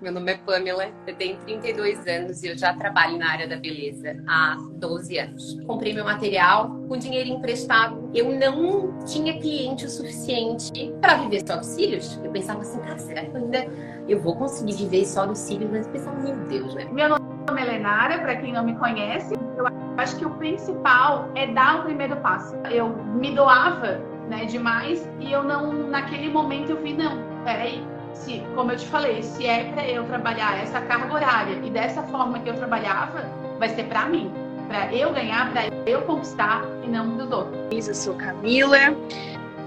Meu nome é Pamela, eu tenho 32 anos e eu já trabalho na área da beleza há 12 anos. Comprei meu material com dinheiro emprestado. Eu não tinha cliente o suficiente para viver só dos cílios. Eu pensava assim, cara, será que eu vou conseguir viver só dos cílios? Mas eu pensava, meu Deus, né? Meu nome é Lenara, para quem não me conhece. Eu acho que o principal é dar o primeiro passo. Eu me doava, né, demais e eu não, naquele momento eu vi, não, peraí, como eu te falei, se é para eu trabalhar essa carga horária e dessa forma que eu trabalhava, vai ser para mim, para eu ganhar, para eu conquistar e não dos outros. Eu sou Camila,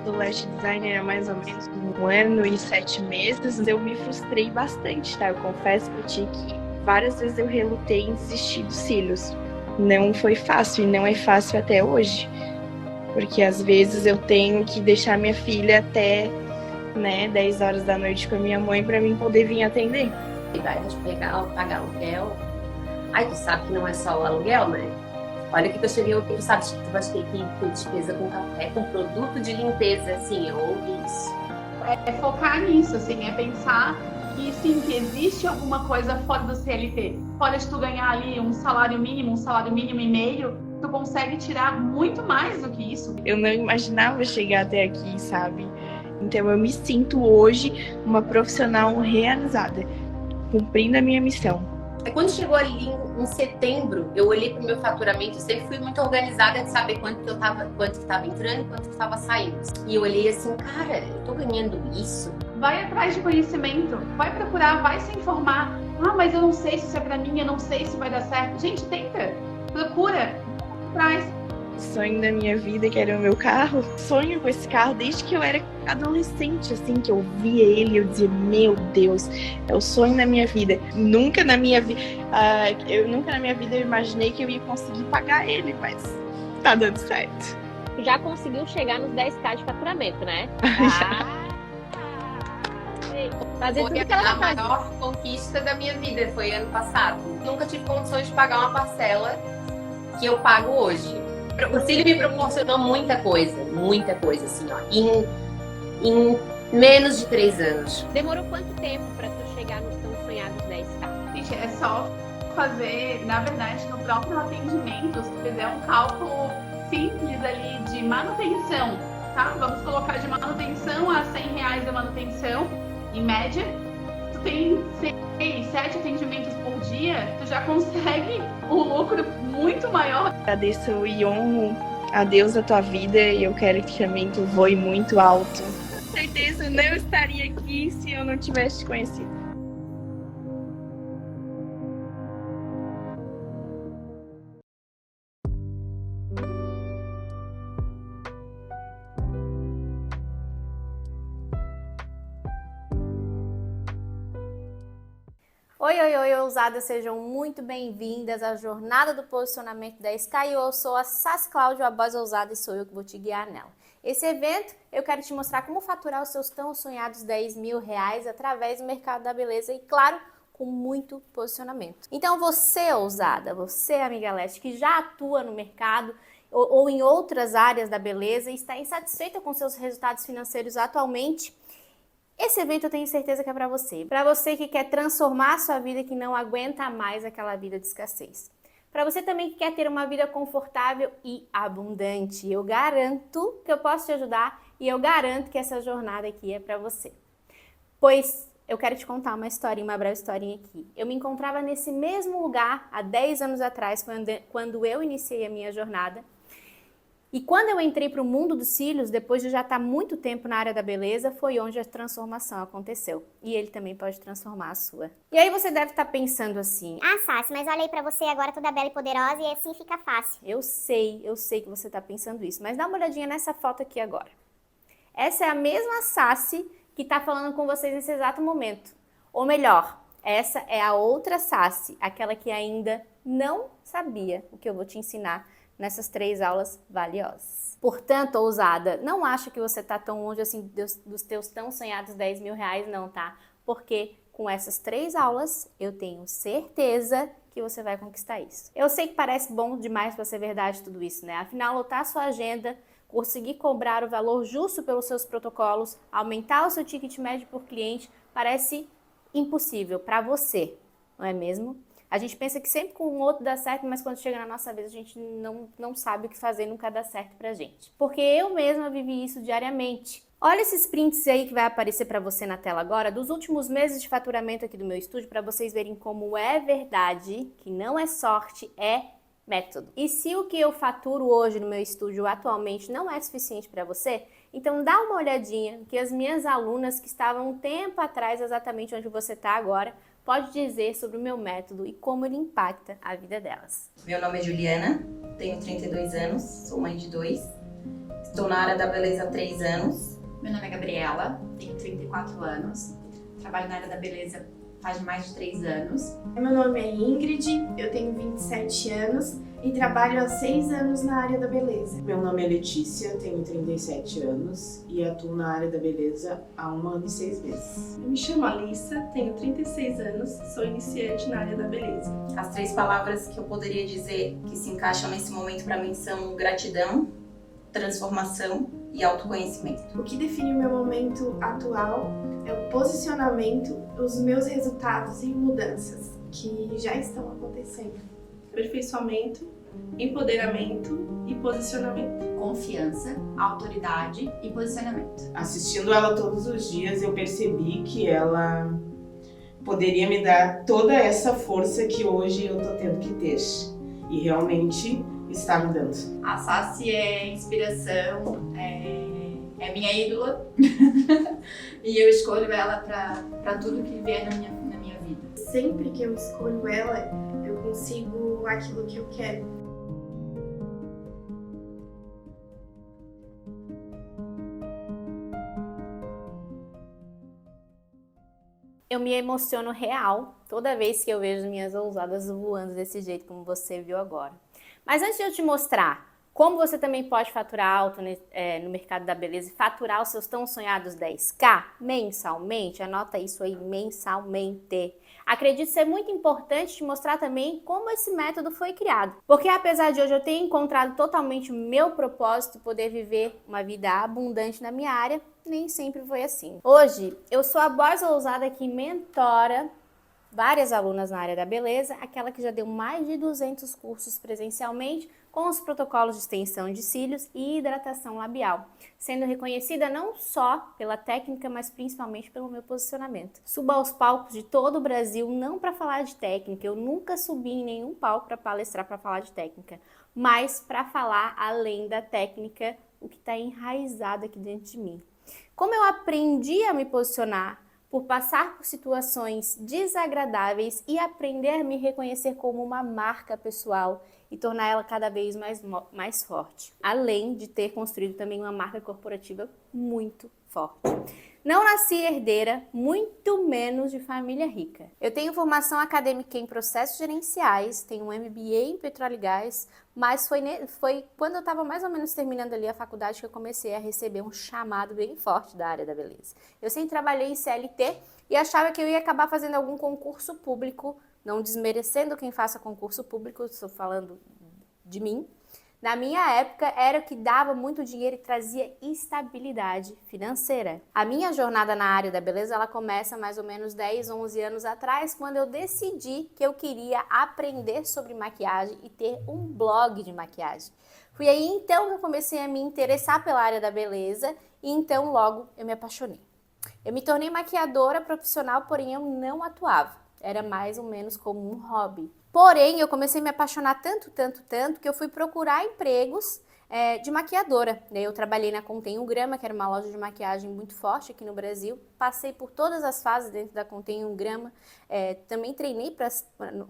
sou lash designer há mais ou menos 1 ano e 7 meses. Eu me frustrei bastante, tá? Eu confesso pra ti que várias vezes eu relutei em desistir dos cílios. Não foi fácil e não é fácil até hoje. Porque às vezes eu tenho que deixar minha filha até 10 horas da noite com a minha mãe para mim poder vir atender. E vai pagar aluguel. Aí tu sabe que não é só o aluguel, né? Olha que eu cheguei, tu sabe que tu vai ter que ter despesa com café, com produto de limpeza, assim, eu ouvi isso. É focar nisso, assim, é pensar que sim, que existe alguma coisa fora do CLT. Fora de tu ganhar ali um salário mínimo e meio, tu consegue tirar muito mais do que isso. Eu não imaginava chegar até aqui, sabe? Então eu me sinto hoje uma profissional realizada, cumprindo a minha missão. Aí quando chegou ali em setembro, eu olhei para o meu faturamento, eu sempre fui muito organizada de saber quanto que estava entrando e quanto que estava saindo. E eu olhei assim, cara, eu tô ganhando isso. Vai atrás de conhecimento, vai procurar, vai se informar. Ah, mas eu não sei se isso é para mim, eu não sei se vai dar certo. Gente, tenta, procura, traz. O sonho da minha vida, que era o meu carro, sonho com esse carro desde que eu era adolescente, assim, que eu via ele, eu dizia, meu Deus, é o sonho da minha vida. Nunca na minha vida eu imaginei que eu ia conseguir pagar ele, mas tá dando certo. Já conseguiu chegar nos 10k de faturamento, né? Fazer tudo que ela faz. A maior conquista da minha vida foi ano passado. Nunca tive condições de pagar uma parcela que eu pago hoje. O Cílio me proporcionou muita coisa, assim, ó, em menos de 3 anos. Demorou quanto tempo para tu chegar nos tão sonhados 10k? Gente, é só fazer, na verdade, no próprio atendimento, se fizer um cálculo simples ali de manutenção, tá? Vamos colocar de manutenção a R$100 de manutenção, em média. Tu tem 6, 7 atendimentos por dia, tu já consegue um lucro muito maior. Agradeço e honro a Deus da tua vida e eu quero que também tu voe muito alto. Com certeza eu não estaria aqui se eu não tivesse te conhecido. Oi, ousadas, sejam muito bem-vindas à Jornada do Posicionamento da Sky. Eu sou a Sass Cláudia, a voz ousada, e sou eu que vou te guiar nela. Esse evento, eu quero te mostrar como faturar os seus tão sonhados R$10.000 através do mercado da beleza e, claro, com muito posicionamento. Então, você, ousada, você, amiga Leste, que já atua no mercado ou em outras áreas da beleza e está insatisfeita com seus resultados financeiros atualmente, esse evento eu tenho certeza que é para você. Para você que quer transformar a sua vida, que não aguenta mais aquela vida de escassez. Para você também que quer ter uma vida confortável e abundante. Eu garanto que eu posso te ajudar e eu garanto que essa jornada aqui é para você. Pois eu quero te contar uma historinha, uma breve historinha aqui. Eu me encontrava nesse mesmo lugar há 10 anos atrás, quando eu iniciei a minha jornada. E quando eu entrei para o mundo dos cílios, depois de já estar muito tempo na área da beleza, foi onde a transformação aconteceu. E ele também pode transformar a sua. E aí você deve estar pensando assim, ah, Sassi, mas olha aí pra você agora toda bela e poderosa e assim fica fácil. Eu sei que você está pensando isso, mas dá uma olhadinha nessa foto aqui agora. Essa é a mesma Sassi que está falando com vocês nesse exato momento. Ou melhor, essa é a outra Sassi, aquela que ainda não sabia o que eu vou te ensinar nessas 3 aulas valiosas. Portanto, ousada, não acha que você está tão longe assim dos teus tão sonhados R$10.000, não, tá? Porque com essas 3 aulas, eu tenho certeza que você vai conquistar isso. Eu sei que parece bom demais para ser verdade tudo isso, né? Afinal, lotar sua agenda, conseguir cobrar o valor justo pelos seus protocolos, aumentar o seu ticket médio por cliente, parece impossível para você, não é mesmo? A gente pensa que sempre com o outro dá certo, mas quando chega na nossa vez a gente não sabe o que fazer, nunca dá certo pra gente. Porque eu mesma vivi isso diariamente. Olha esses prints aí que vai aparecer para você na tela agora, dos últimos meses de faturamento aqui do meu estúdio, para vocês verem como é verdade, que não é sorte, é método. E se o que eu faturo hoje no meu estúdio atualmente não é suficiente para você, então dá uma olhadinha que as minhas alunas que estavam um tempo atrás, exatamente onde você está agora, pode dizer sobre o meu método e como ele impacta a vida delas. Meu nome é Juliana, tenho 32 anos, sou mãe de 2. Estou na área da beleza há 3 anos. Meu nome é Gabriela, tenho 34 anos, trabalho na área da beleza faz mais de 3 anos. Meu nome é Ingrid, eu tenho 27 anos e trabalho há 6 anos na área da beleza. Meu nome é Letícia, tenho 37 anos e atuo na área da beleza há 1 ano e 6 meses. Eu me chamo Alissa, tenho 36 anos, sou iniciante na área da beleza. As 3 palavras que eu poderia dizer que se encaixam nesse momento para mim são gratidão, transformação e autoconhecimento. O que define o meu momento atual é o posicionamento, os meus resultados e mudanças que já estão acontecendo. Aperfeiçoamento, empoderamento e posicionamento. Confiança, autoridade e posicionamento. Assistindo ela todos os dias, eu percebi que ela poderia me dar toda essa força que hoje eu tô tendo que ter. E realmente está me dando. A Saci é inspiração, é minha ídola e eu escolho ela para tudo que vier na minha vida. Sempre que eu escolho ela, eu consigo aquilo que eu quero. Eu me emociono real toda vez que eu vejo minhas ousadas voando desse jeito como você viu agora. Mas antes de eu te mostrar como você também pode faturar alto no mercado da beleza e faturar os seus tão sonhados 10K mensalmente, anota isso aí, mensalmente. Acredito ser muito importante te mostrar também como esse método foi criado. Porque apesar de hoje eu ter encontrado totalmente o meu propósito, poder viver uma vida abundante na minha área, nem sempre foi assim. Hoje, eu sou a voz ousada que mentora várias alunas na área da beleza, aquela que já deu mais de 200 cursos presencialmente com os protocolos de extensão de cílios e hidratação labial, sendo reconhecida não só pela técnica, mas principalmente pelo meu posicionamento. Subo aos palcos de todo o Brasil, não para falar de técnica, eu nunca subi em nenhum palco para palestrar para falar de técnica, mas para falar além da técnica, o que está enraizado aqui dentro de mim. Como eu aprendi a me posicionar, por passar por situações desagradáveis e aprender a me reconhecer como uma marca pessoal e tornar ela cada vez mais forte. Além de ter construído também uma marca corporativa muito forte. Não nasci herdeira, muito menos de família rica. Eu tenho formação acadêmica em processos gerenciais, tenho um MBA em petróleo e gás, mas foi quando eu estava mais ou menos terminando ali a faculdade que eu comecei a receber um chamado bem forte da área da beleza. Eu sempre trabalhei em CLT e achava que eu ia acabar fazendo algum concurso público, não desmerecendo quem faça concurso público, estou falando de mim. Na minha época, era o que dava muito dinheiro e trazia estabilidade financeira. A minha jornada na área da beleza, ela começa mais ou menos 10, 11 anos atrás, quando eu decidi que eu queria aprender sobre maquiagem e ter um blog de maquiagem. Foi aí então que eu comecei a me interessar pela área da beleza e então logo eu me apaixonei. Eu me tornei maquiadora profissional, porém eu não atuava. Era mais ou menos como um hobby. Porém, eu comecei a me apaixonar tanto, que eu fui procurar empregos de maquiadora. Eu trabalhei na Contém um Grama, que era uma loja de maquiagem muito forte aqui no Brasil. Passei por todas as fases dentro da Contém um Grama. Também treinei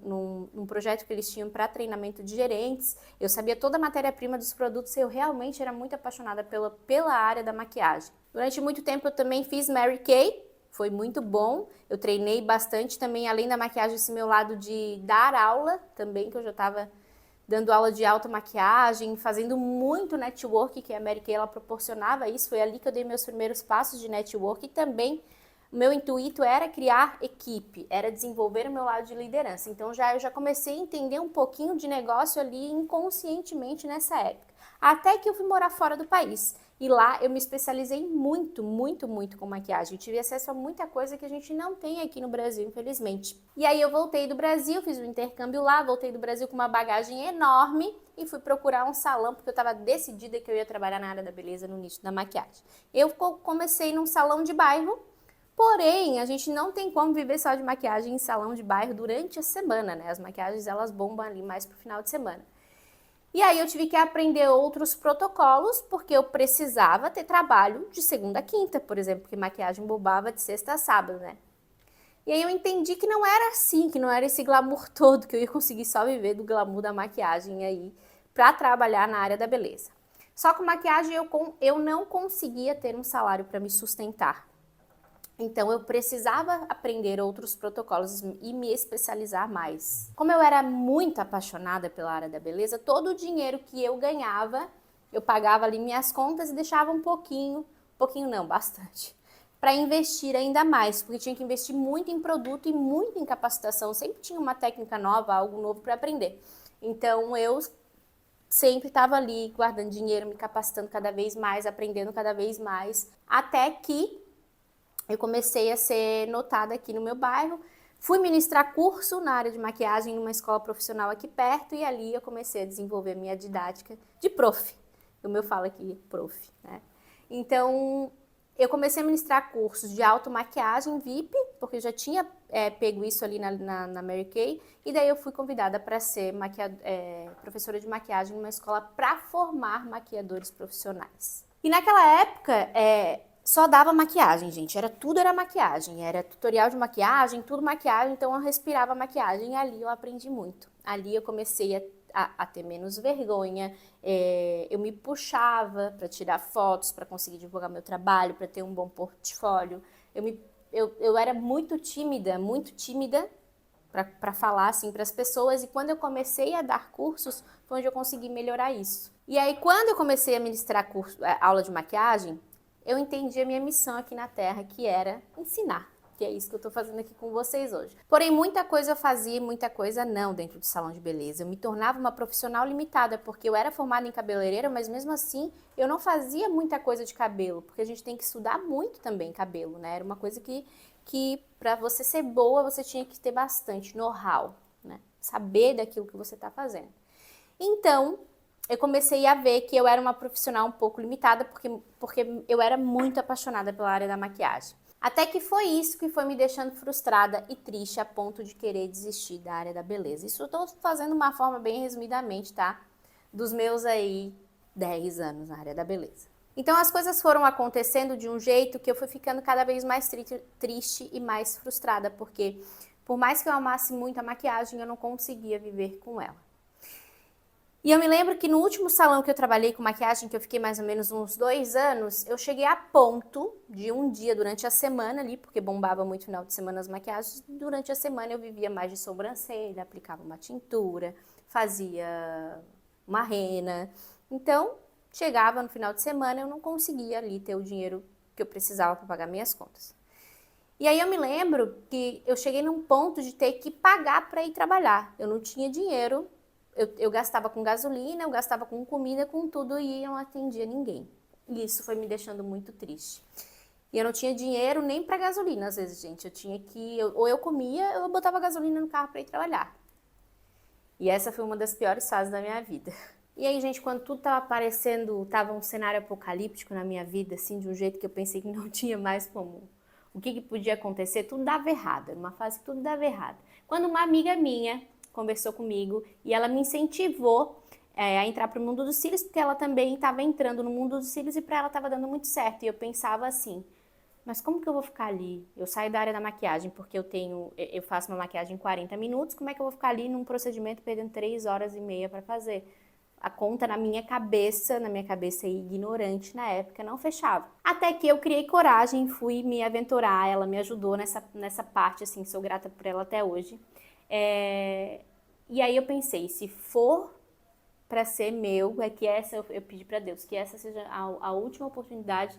num projeto que eles tinham para treinamento de gerentes. Eu sabia toda a matéria-prima dos produtos e eu realmente era muito apaixonada pela área da maquiagem. Durante muito tempo eu também fiz Mary Kay. Foi muito bom, eu treinei bastante também, além da maquiagem, esse meu lado de dar aula também, que eu já estava dando aula de automaquiagem, fazendo muito network, que a Mary Kay ela proporcionava isso, foi ali que eu dei meus primeiros passos de network e também o meu intuito era criar equipe, era desenvolver o meu lado de liderança. Então eu já comecei a entender um pouquinho de negócio ali inconscientemente nessa época, até que eu fui morar fora do país. E lá eu me especializei muito, muito, muito com maquiagem. Eu tive acesso a muita coisa que a gente não tem aqui no Brasil, infelizmente. E aí eu voltei do Brasil, fiz um intercâmbio lá, voltei do Brasil com uma bagagem enorme e fui procurar um salão, porque eu estava decidida que eu ia trabalhar na área da beleza, no nicho da maquiagem. Eu comecei num salão de bairro, porém, a gente não tem como viver só de maquiagem em salão de bairro durante a semana, né? As maquiagens, elas bombam ali mais pro final de semana. E aí eu tive que aprender outros protocolos, porque eu precisava ter trabalho de segunda a quinta, por exemplo, porque maquiagem bombava de sexta a sábado, né? E aí eu entendi que não era assim, que não era esse glamour todo, que eu ia conseguir só viver do glamour da maquiagem aí para trabalhar na área da beleza. Só com maquiagem eu não conseguia ter um salário para me sustentar. Então eu precisava aprender outros protocolos e me especializar mais. Como eu era muito apaixonada pela área da beleza, todo o dinheiro que eu ganhava, eu pagava ali minhas contas e deixava um pouquinho não, bastante, para investir ainda mais, porque tinha que investir muito em produto e muito em capacitação, sempre tinha uma técnica nova, algo novo para aprender. Então eu sempre estava ali guardando dinheiro, me capacitando cada vez mais, aprendendo cada vez mais, até que eu comecei a ser notada aqui no meu bairro, fui ministrar curso na área de maquiagem numa escola profissional aqui perto e ali eu comecei a desenvolver minha didática de prof. O meu fala aqui, prof, né? Então, eu comecei a ministrar cursos de automaquiagem VIP, porque eu já tinha pego isso ali na Mary Kay, e daí eu fui convidada para ser professora de maquiagem numa escola para formar maquiadores profissionais. E naquela época, só dava maquiagem, gente, tudo era maquiagem, era tutorial de maquiagem, tudo maquiagem, então eu respirava maquiagem e ali eu aprendi muito. Ali eu comecei a ter menos vergonha, eu me puxava para tirar fotos, para conseguir divulgar meu trabalho, para ter um bom portfólio. Eu era muito tímida para falar assim para as pessoas, e quando eu comecei a dar cursos, foi onde eu consegui melhorar isso. E aí quando eu comecei a ministrar aula de maquiagem, eu entendi a minha missão aqui na Terra, que era ensinar, que é isso que eu tô fazendo aqui com vocês hoje. Porém, muita coisa eu fazia e muita coisa não dentro do salão de beleza. Eu me tornava uma profissional limitada, porque eu era formada em cabeleireira, mas mesmo assim eu não fazia muita coisa de cabelo, porque a gente tem que estudar muito também cabelo, né? Era uma coisa que para você ser boa, você tinha que ter bastante know-how, né? Saber daquilo que você tá fazendo. Então, eu comecei a ver que eu era uma profissional um pouco limitada, porque eu era muito apaixonada pela área da maquiagem. Até que foi isso que foi me deixando frustrada e triste a ponto de querer desistir da área da beleza. Isso eu tô fazendo uma forma bem resumidamente, tá? Dos meus aí 10 anos na área da beleza. Então as coisas foram acontecendo de um jeito que eu fui ficando cada vez mais triste e mais frustrada, porque por mais que eu amasse muito a maquiagem, eu não conseguia viver com ela. E eu me lembro que no último salão que eu trabalhei com maquiagem, que eu fiquei mais ou menos uns 2 anos, eu cheguei a ponto de um dia durante a semana ali, porque bombava muito no final de semana as maquiagens, durante a semana eu vivia mais de sobrancelha, aplicava uma tintura, fazia uma rena. Então, chegava no final de semana, eu não conseguia ali ter o dinheiro que eu precisava para pagar minhas contas. E aí eu me lembro que eu cheguei num ponto de ter que pagar para ir trabalhar. Eu não tinha dinheiro. Eu gastava com gasolina, eu gastava com comida, com tudo, e eu não atendia ninguém. E isso foi me deixando muito triste. E eu não tinha dinheiro nem para gasolina, às vezes, gente. Eu tinha que... Ou eu comia, ou eu botava gasolina no carro para ir trabalhar. E essa foi uma das piores fases da minha vida. E aí, gente, quando tudo tava aparecendo, tava um cenário apocalíptico na minha vida, assim, de um jeito que eu pensei que não tinha mais como... O que podia acontecer? Tudo dava errado. Era uma fase que tudo dava errado. Quando uma amiga minha conversou comigo e ela me incentivou a entrar para o mundo dos cílios, porque ela também estava entrando no mundo dos cílios e para ela estava dando muito certo. E eu pensava assim, mas como que eu vou ficar ali? Eu saio da área da maquiagem porque eu faço uma maquiagem em 40 minutos, como é que eu vou ficar ali num procedimento perdendo 3 horas e meia para fazer? A conta na minha cabeça ignorante na época, não fechava. Até que eu criei coragem, fui me aventurar, ela me ajudou nessa parte, assim, sou grata por ela até hoje. E aí eu pensei, se for para ser meu, eu pedi para Deus que essa seja a última oportunidade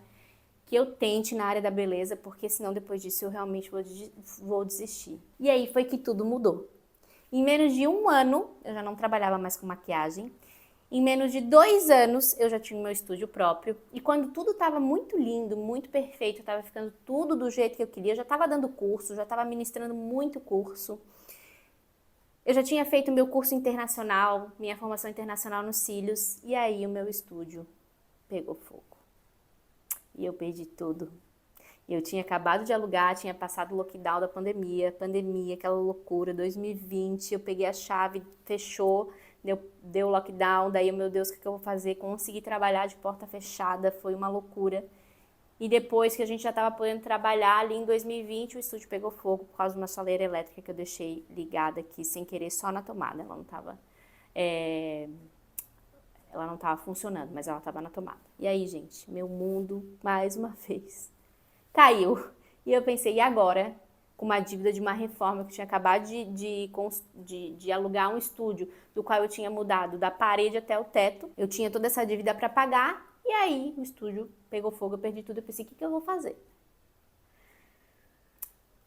que eu tente na área da beleza, porque senão depois disso eu realmente vou desistir. E aí foi que tudo mudou. Em menos de 1 ano, eu já não trabalhava mais com maquiagem, Em menos de 2 anos, eu já tinha o meu estúdio próprio. E quando tudo estava muito lindo, muito perfeito, estava ficando tudo do jeito que eu queria, eu já estava dando curso, já estava ministrando muito curso. Eu já tinha feito meu curso internacional, minha formação internacional nos cílios. E aí o meu estúdio pegou fogo. E eu perdi tudo. Eu tinha acabado de alugar, tinha passado o lockdown da pandemia, aquela loucura, 2020. Eu peguei a chave, fechou. Deu lockdown, daí, meu Deus, o que eu vou fazer? Consegui trabalhar de porta fechada, foi uma loucura. E depois que a gente já estava podendo trabalhar ali em 2020, o estúdio pegou fogo por causa de uma chaleira elétrica que eu deixei ligada aqui sem querer só na tomada. Ela não estava funcionando, mas ela estava na tomada. E aí, gente, meu mundo, mais uma vez, caiu. E eu pensei, e agora? Com uma dívida de uma reforma que eu tinha acabado de alugar um estúdio, do qual eu tinha mudado da parede até o teto. Eu tinha toda essa dívida para pagar, e aí o estúdio pegou fogo, eu perdi tudo. Eu pensei, o que eu vou fazer?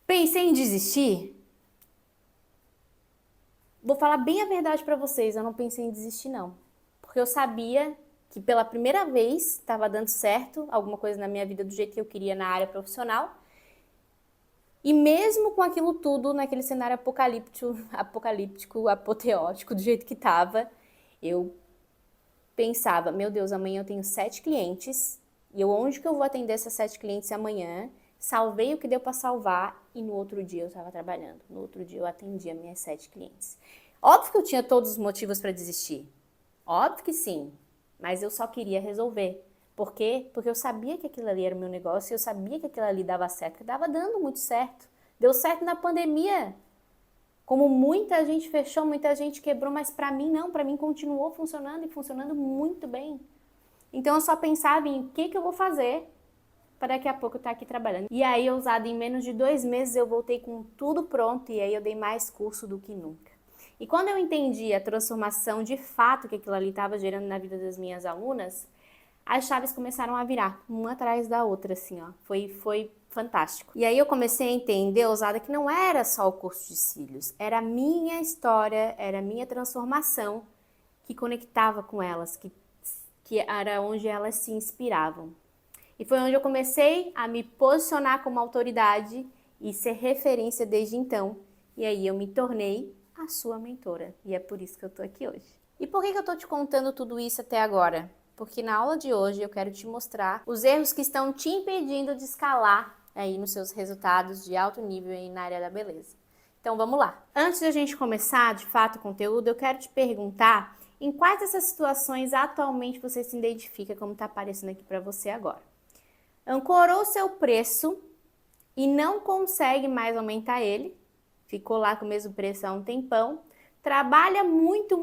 Pensei em desistir? Vou falar bem a verdade para vocês, eu não pensei em desistir não. Porque eu sabia que pela primeira vez estava dando certo alguma coisa na minha vida do jeito que eu queria na área profissional. E mesmo com aquilo tudo, naquele cenário apocalíptico, apoteótico, do jeito que estava, eu pensava, meu Deus, amanhã eu tenho 7 clientes, e onde que eu vou atender essas 7 clientes amanhã? Salvei o que deu para salvar, e no outro dia eu estava trabalhando. No outro dia eu atendi as minhas 7 clientes. Óbvio que eu tinha todos os motivos para desistir. Óbvio que sim, mas eu só queria resolver. Por quê? Porque eu sabia que aquilo ali era o meu negócio e eu sabia que aquilo ali dava certo, que dava dando muito certo. Deu certo na pandemia. Como muita gente fechou, muita gente quebrou, mas para mim não, para mim continuou funcionando e funcionando muito bem. Então eu só pensava em o que eu vou fazer para daqui a pouco eu estar aqui trabalhando. E aí, ousado, em menos de 2 meses eu voltei com tudo pronto e aí eu dei mais curso do que nunca. E quando eu entendi a transformação de fato que aquilo ali estava gerando na vida das minhas alunas, as chaves começaram a virar, uma atrás da outra, assim, ó. Foi fantástico. E aí eu comecei a entender, ousada, que não era só o curso de cílios, era a minha história, era a minha transformação que conectava com elas, que era onde elas se inspiravam. E foi onde eu comecei a me posicionar como autoridade e ser referência desde então. E aí eu me tornei a sua mentora. E é por isso que eu tô aqui hoje. E por que eu tô te contando tudo isso até agora? Porque na aula de hoje eu quero te mostrar os erros que estão te impedindo de escalar aí nos seus resultados de alto nível aí na área da beleza. Então vamos lá. Antes de a gente começar de fato o conteúdo, eu quero te perguntar em quais dessas situações atualmente você se identifica, como está aparecendo aqui para você agora. Ancorou seu preço e não consegue mais aumentar ele, ficou lá com o mesmo preço há um tempão, trabalha muito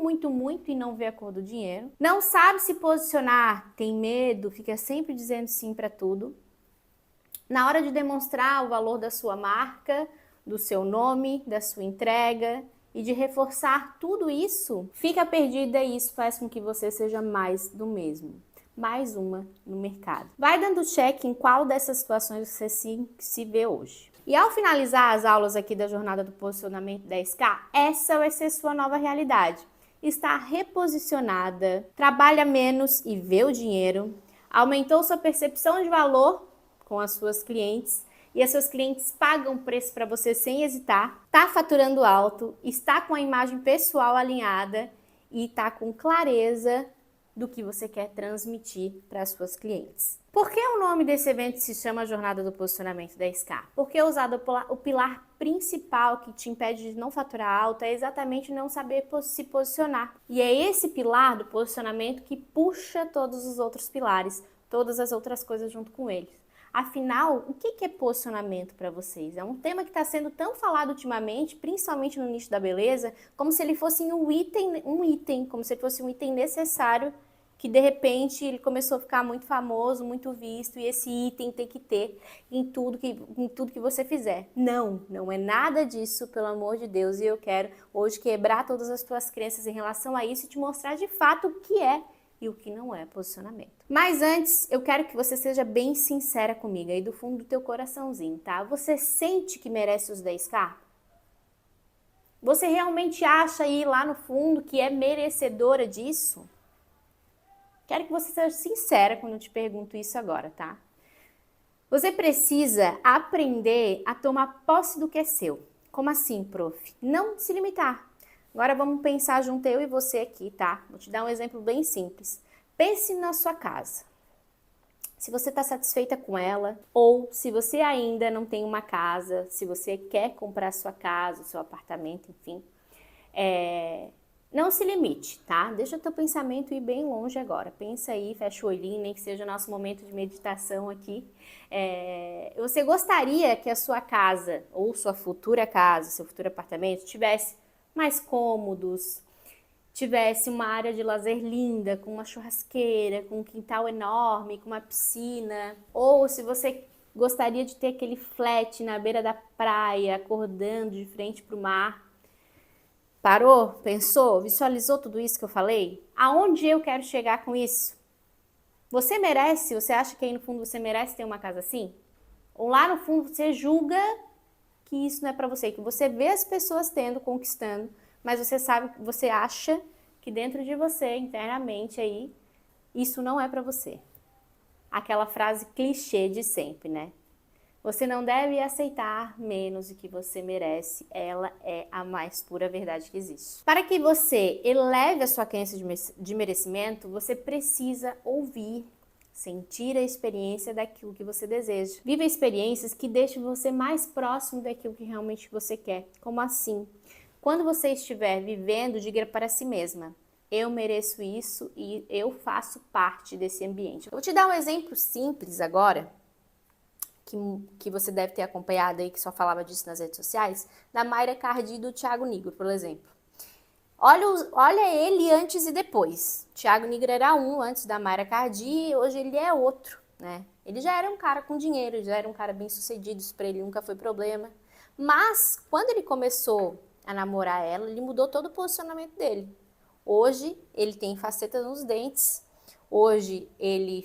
e não vê a cor do dinheiro, não sabe se posicionar, tem medo, fica sempre dizendo sim para tudo. Na hora de demonstrar o valor da sua marca, do seu nome, da sua entrega e de reforçar tudo isso, fica perdida e isso faz com que você seja mais do mesmo. Mais uma no mercado. Vai dando check em qual dessas situações você se vê hoje. E ao finalizar as aulas aqui da Jornada do Posicionamento 10K, essa vai ser sua nova realidade. Está reposicionada, trabalha menos e vê o dinheiro, aumentou sua percepção de valor com as suas clientes e as suas clientes pagam preço para você sem hesitar, está faturando alto, está com a imagem pessoal alinhada e está com clareza do que você quer transmitir para as suas clientes. Por que o nome desse evento se chama Jornada do Posicionamento 10K? Porque é usado o pilar principal que te impede de não faturar alto é exatamente não saber se posicionar. E é esse pilar do posicionamento que puxa todos os outros pilares, todas as outras coisas junto com eles. Afinal, o que é posicionamento para vocês? É um tema que está sendo tão falado ultimamente, principalmente no nicho da beleza, como se ele fosse um item, como se ele fosse um item necessário, que de repente ele começou a ficar muito famoso, muito visto, e esse item tem que ter em tudo que você fizer. Não é nada disso, pelo amor de Deus, e eu quero hoje quebrar todas as tuas crenças em relação a isso e te mostrar de fato o que é e o que não é posicionamento. Mas antes, eu quero que você seja bem sincera comigo, aí do fundo do teu coraçãozinho, tá? Você sente que merece os 10K? Você realmente acha aí lá no fundo que é merecedora disso? Quero que você seja sincera quando eu te pergunto isso agora, tá? Você precisa aprender a tomar posse do que é seu. Como assim, prof? Não se limitar. Agora vamos pensar junto eu e você aqui, tá? Vou te dar um exemplo bem simples. Pense na sua casa. Se você está satisfeita com ela, ou se você ainda não tem uma casa, se você quer comprar sua casa, seu apartamento, enfim, não se limite, tá? Deixa o teu pensamento ir bem longe agora. Pensa aí, fecha o olhinho, nem que seja o nosso momento de meditação aqui. Você gostaria que a sua casa, ou sua futura casa, seu futuro apartamento, tivesse mais cômodos, tivesse uma área de lazer linda, com uma churrasqueira, com um quintal enorme, com uma piscina, ou se você gostaria de ter aquele flat na beira da praia, acordando de frente para o mar. Parou? Pensou? Visualizou tudo isso que eu falei? Aonde eu quero chegar com isso? Você merece? Você acha que aí no fundo você merece ter uma casa assim? Ou lá no fundo você julga que isso não é para você, que você vê as pessoas tendo, conquistando, mas você sabe, você acha que dentro de você, internamente aí, isso não é para você. Aquela frase clichê de sempre, né? Você não deve aceitar menos do que você merece, ela é a mais pura verdade que existe. Para que você eleve a sua crença de merecimento, você precisa ouvir, sentir a experiência daquilo que você deseja. Viva experiências que deixem você mais próximo daquilo que realmente você quer. Como assim? Quando você estiver vivendo, diga para si mesma: eu mereço isso e eu faço parte desse ambiente. Eu vou te dar um exemplo simples agora, que você deve ter acompanhado aí, que só falava disso nas redes sociais, da Mayra Cardi e do Thiago Nigro, por exemplo. Olha ele antes e depois. Thiago Nigro era um antes da Mayra Cardi e hoje ele é outro, né? Ele já era um cara com dinheiro, ele já era um cara bem sucedido, isso pra ele nunca foi problema. Mas, quando ele começou a namorar ela, ele mudou todo o posicionamento dele. Hoje, ele tem facetas nos dentes. Hoje, ele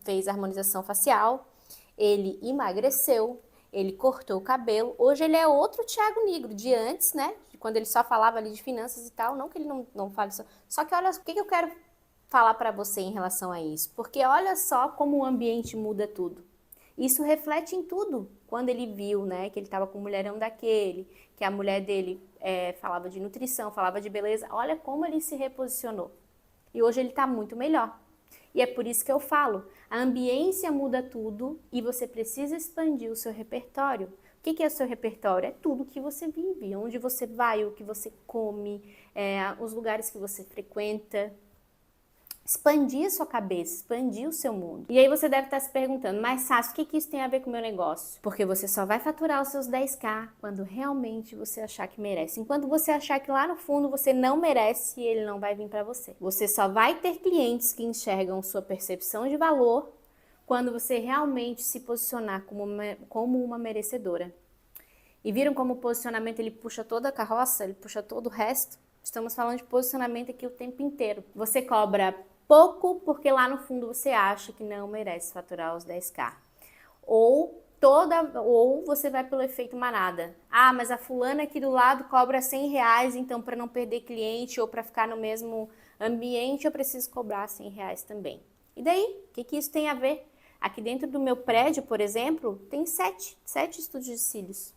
fez harmonização facial. Ele emagreceu. Ele cortou o cabelo. Hoje, ele é outro Thiago Nigro, de antes, né? Quando ele só falava ali de finanças e tal. Não que ele não fale só. Só que olha, o que eu quero falar pra você em relação a isso? Porque olha só como o ambiente muda tudo. Isso reflete em tudo. Quando ele viu, né, que ele estava com um mulherão daquele, que a mulher dele falava de nutrição, falava de beleza, olha como ele se reposicionou. E hoje ele está muito melhor. E é por isso que eu falo, a ambiência muda tudo e você precisa expandir o seu repertório. O que é o seu repertório? É tudo que você vive, onde você vai, o que você come, os lugares que você frequenta. Expandir a sua cabeça, expandir o seu mundo. E aí você deve estar se perguntando, mas Sassi, o que isso tem a ver com o meu negócio? Porque você só vai faturar os seus 10k quando realmente você achar que merece. Enquanto você achar que lá no fundo você não merece, ele não vai vir para você. Você só vai ter clientes que enxergam sua percepção de valor quando você realmente se posicionar como uma merecedora. E viram como o posicionamento ele puxa toda a carroça, ele puxa todo o resto? Estamos falando de posicionamento aqui o tempo inteiro. Você cobra pouco porque lá no fundo você acha que não merece faturar os 10k. Ou você vai pelo efeito manada. Ah, mas a fulana aqui do lado cobra R$100, então para não perder cliente ou para ficar no mesmo ambiente eu preciso cobrar R$100 também. E daí? O que isso tem a ver? Aqui dentro do meu prédio, por exemplo, tem 7 estúdios de cílios.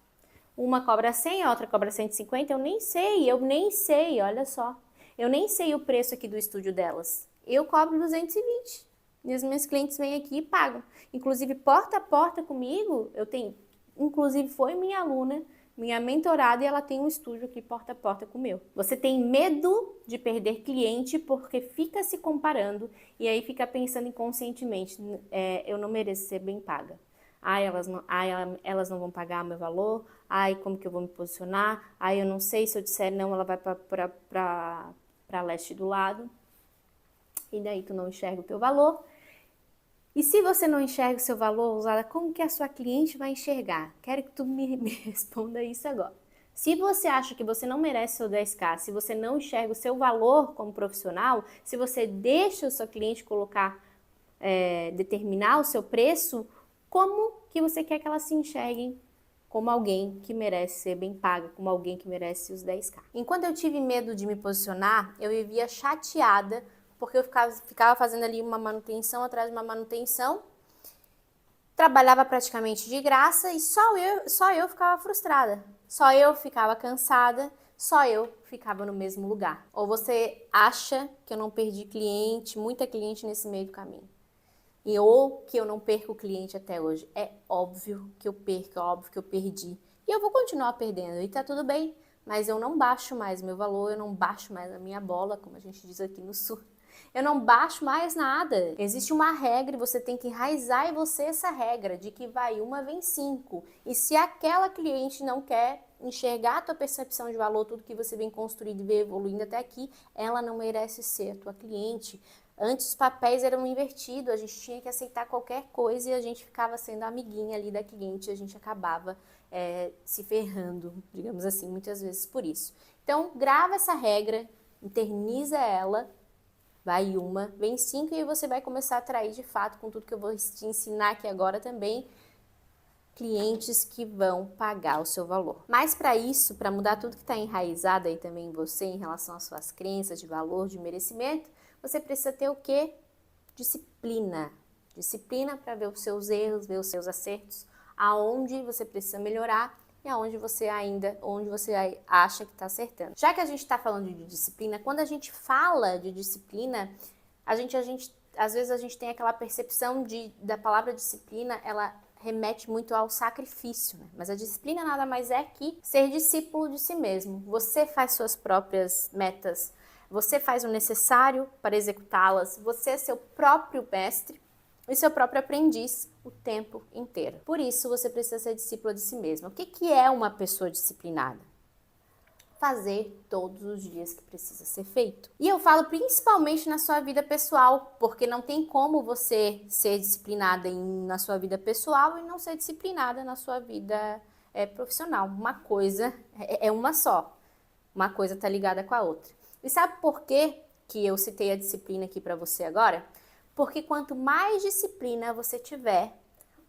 Uma cobra 100, a outra cobra 150, eu nem sei, olha só. Eu nem sei o preço aqui do estúdio delas. Eu cobro 220. E os meus clientes vêm aqui e pagam. Inclusive, porta a porta comigo, inclusive foi minha aluna, minha mentorada, e ela tem um estúdio aqui porta a porta com o meu. Você tem medo de perder cliente porque fica se comparando e aí fica pensando inconscientemente, eu não mereço ser bem paga. Elas não vão pagar o meu valor, como que eu vou me posicionar, eu não sei, se eu disser não, ela vai para leste do lado, e daí tu não enxerga o teu valor. E se você não enxerga o seu valor, Usada, como que a sua cliente vai enxergar? Quero que tu me responda isso agora. Se você acha que você não merece seu 10k, se você não enxerga o seu valor como profissional, se você deixa o seu cliente determinar o seu preço, como que você quer que elas se enxerguem como alguém que merece ser bem paga, como alguém que merece os 10k? Enquanto eu tive medo de me posicionar, eu vivia chateada porque eu ficava fazendo ali uma manutenção atrás de uma manutenção, trabalhava praticamente de graça e só eu ficava frustrada, só eu ficava cansada, só eu ficava no mesmo lugar. Ou você acha que eu não perdi cliente, muita cliente nesse meio do caminho, ou que eu não perco o cliente até hoje. É óbvio que eu perco, é óbvio que eu perdi. E eu vou continuar perdendo, e tá tudo bem, mas eu não baixo mais meu valor, eu não baixo mais a minha bola, como a gente diz aqui no sul. Eu não baixo mais nada. Existe uma regra e você tem que enraizar em você essa regra de que vai uma, vem cinco. E se aquela cliente não quer enxergar a tua percepção de valor, tudo que você vem construindo e vem evoluindo até aqui, ela não merece ser a tua cliente. Antes os papéis eram invertidos, a gente tinha que aceitar qualquer coisa e a gente ficava sendo amiguinha ali da cliente e a gente acabava se ferrando, digamos assim, muitas vezes por isso. Então, grava essa regra, internaliza ela, vai uma, vem cinco e você vai começar a atrair de fato, com tudo que eu vou te ensinar aqui agora também, clientes que vão pagar o seu valor. Mas para isso, para mudar tudo que está enraizado aí também em você em relação às suas crenças de valor, de merecimento, você precisa ter o quê? Disciplina. Disciplina para ver os seus erros, ver os seus acertos, aonde você precisa melhorar e aonde você acha que está acertando. Já que a gente está falando de disciplina, quando a gente fala de disciplina, às vezes a gente tem aquela percepção da palavra disciplina, ela remete muito ao sacrifício, né? Mas a disciplina nada mais é que ser discípulo de si mesmo. Você faz suas próprias metas, você faz o necessário para executá-las, você é seu próprio mestre e seu próprio aprendiz o tempo inteiro. Por isso, você precisa ser discípula de si mesma. O que é uma pessoa disciplinada? Fazer todos os dias que precisa ser feito. E eu falo principalmente na sua vida pessoal, porque não tem como você ser disciplinada na sua vida pessoal e não ser disciplinada na sua vida profissional. Uma coisa é uma só. Uma coisa está ligada com a outra. E sabe por que eu citei a disciplina aqui para você agora? Porque quanto mais disciplina você tiver,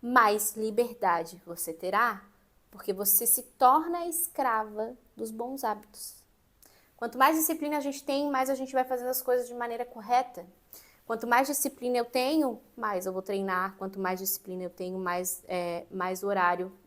mais liberdade você terá, porque você se torna escrava dos bons hábitos. Quanto mais disciplina a gente tem, mais a gente vai fazendo as coisas de maneira correta. Quanto mais disciplina eu tenho, mais eu vou treinar. Quanto mais disciplina eu tenho, mais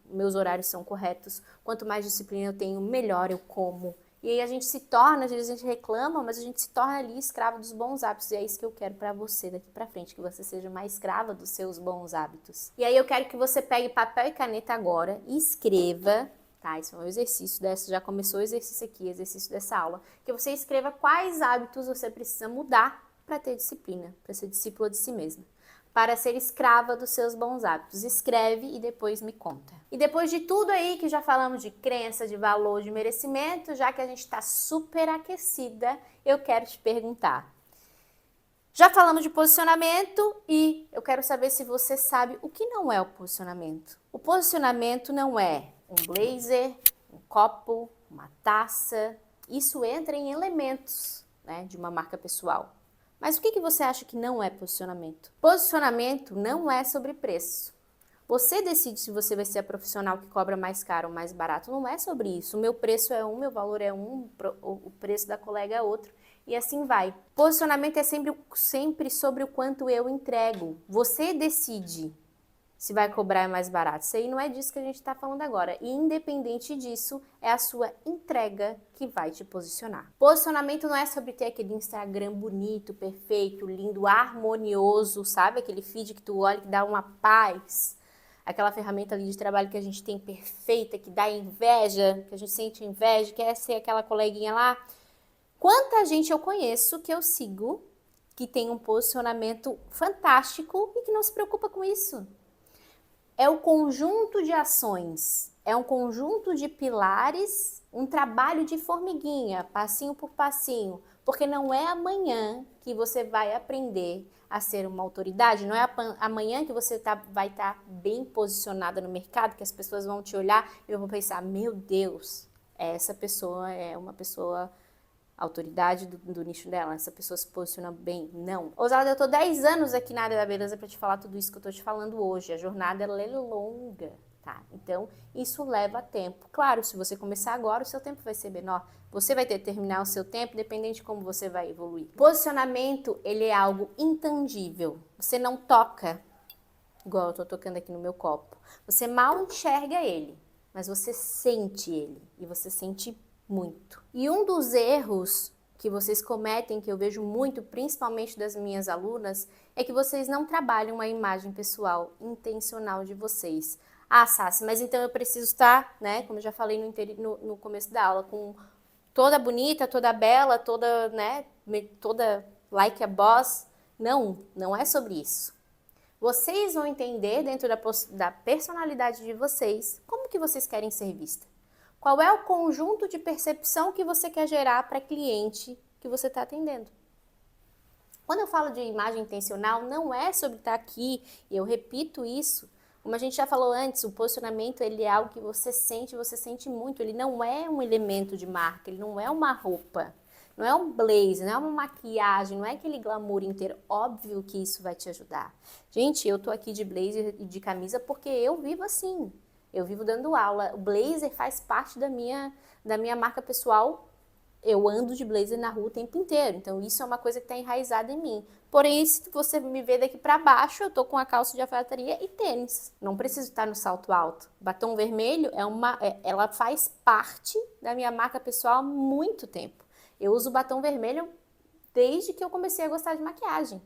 meus horários são corretos. Quanto mais disciplina eu tenho, melhor eu como. E aí a gente se torna, às vezes a gente reclama, mas a gente se torna ali escravo dos bons hábitos. E é isso que eu quero pra você daqui pra frente, que você seja mais escrava dos seus bons hábitos. E aí eu quero que você pegue papel e caneta agora e escreva, tá? Isso é um exercício já começou o exercício aqui, exercício dessa aula, que você escreva quais hábitos você precisa mudar para ter disciplina, para ser discípula de si mesma, para ser escrava dos seus bons hábitos. Escreve e depois me conta. E depois de tudo aí que já falamos de crença, de valor, de merecimento, já que a gente está super aquecida, eu quero te perguntar. Já falamos de posicionamento e eu quero saber se você sabe o que não é o posicionamento. O posicionamento não é um blazer, um copo, uma taça. Isso entra em elementos, né, de uma marca pessoal. Mas o que você acha que não é posicionamento? Posicionamento não é sobre preço. Você decide se você vai ser a profissional que cobra mais caro ou mais barato. Não é sobre isso. O meu preço é um, meu valor é um, o preço da colega é outro. E assim vai. Posicionamento é sempre sobre o quanto eu entrego. Você decide se vai cobrar mais barato. Isso aí não é disso que a gente está falando agora. E independente disso, é a sua entrega que vai te posicionar. Posicionamento não é sobre ter aquele Instagram bonito, perfeito, lindo, harmonioso, sabe? Aquele feed que tu olha que dá uma paz. Aquela ferramenta ali de trabalho que a gente tem perfeita, que dá inveja, que a gente sente inveja, quer ser aquela coleguinha lá. Quanta gente eu conheço que eu sigo, que tem um posicionamento fantástico e que não se preocupa com isso. É o conjunto de ações, é um conjunto de pilares, um trabalho de formiguinha, passinho por passinho, porque não é amanhã que você vai aprender a ser uma autoridade, não é amanhã que você vai estar bem posicionada no mercado, que as pessoas vão te olhar e vão pensar, meu Deus, essa pessoa é uma pessoa autoridade do nicho dela, essa pessoa se posiciona bem. Não. Ousada, eu tô 10 anos aqui na área da beleza para te falar tudo isso que eu tô te falando hoje. A jornada ela é longa. tá? Então, isso leva tempo. Claro, se você começar agora, o seu tempo vai ser menor. Você vai ter que terminar o seu tempo, dependente de como você vai evoluir. Posicionamento, ele é algo intangível. Você não toca, igual eu tô tocando aqui no meu copo. Você mal enxerga ele, mas você sente ele. E você sente muito. E um dos erros que vocês cometem, que eu vejo muito, principalmente das minhas alunas, é que vocês não trabalham a imagem pessoal intencional de vocês. Ah, Sassi, mas então eu preciso estar, né, como eu já falei no começo da aula, com toda bonita, toda bela, toda, né, toda like a boss. Não é sobre isso. Vocês vão entender dentro da personalidade de vocês como que vocês querem ser vistas. Qual é o conjunto de percepção que você quer gerar para cliente que você está atendendo? Quando eu falo de imagem intencional, não é sobre estar aqui, e eu repito isso, como a gente já falou antes, o posicionamento ele é algo que você sente muito, ele não é um elemento de marca, ele não é uma roupa, não é um blazer, não é uma maquiagem, não é aquele glamour inteiro. Óbvio que isso vai te ajudar. Gente, eu tô aqui de blazer e de camisa porque eu vivo assim. Eu vivo dando aula. O blazer faz parte da minha marca pessoal. Eu ando de blazer na rua o tempo inteiro. Então, isso é uma coisa que está enraizada em mim. Porém, se você me ver daqui para baixo, eu tô com a calça de alfaiataria e tênis. Não preciso estar no salto alto. Batom vermelho, ela faz parte da minha marca pessoal há muito tempo. Eu uso batom vermelho desde que eu comecei a gostar de maquiagem.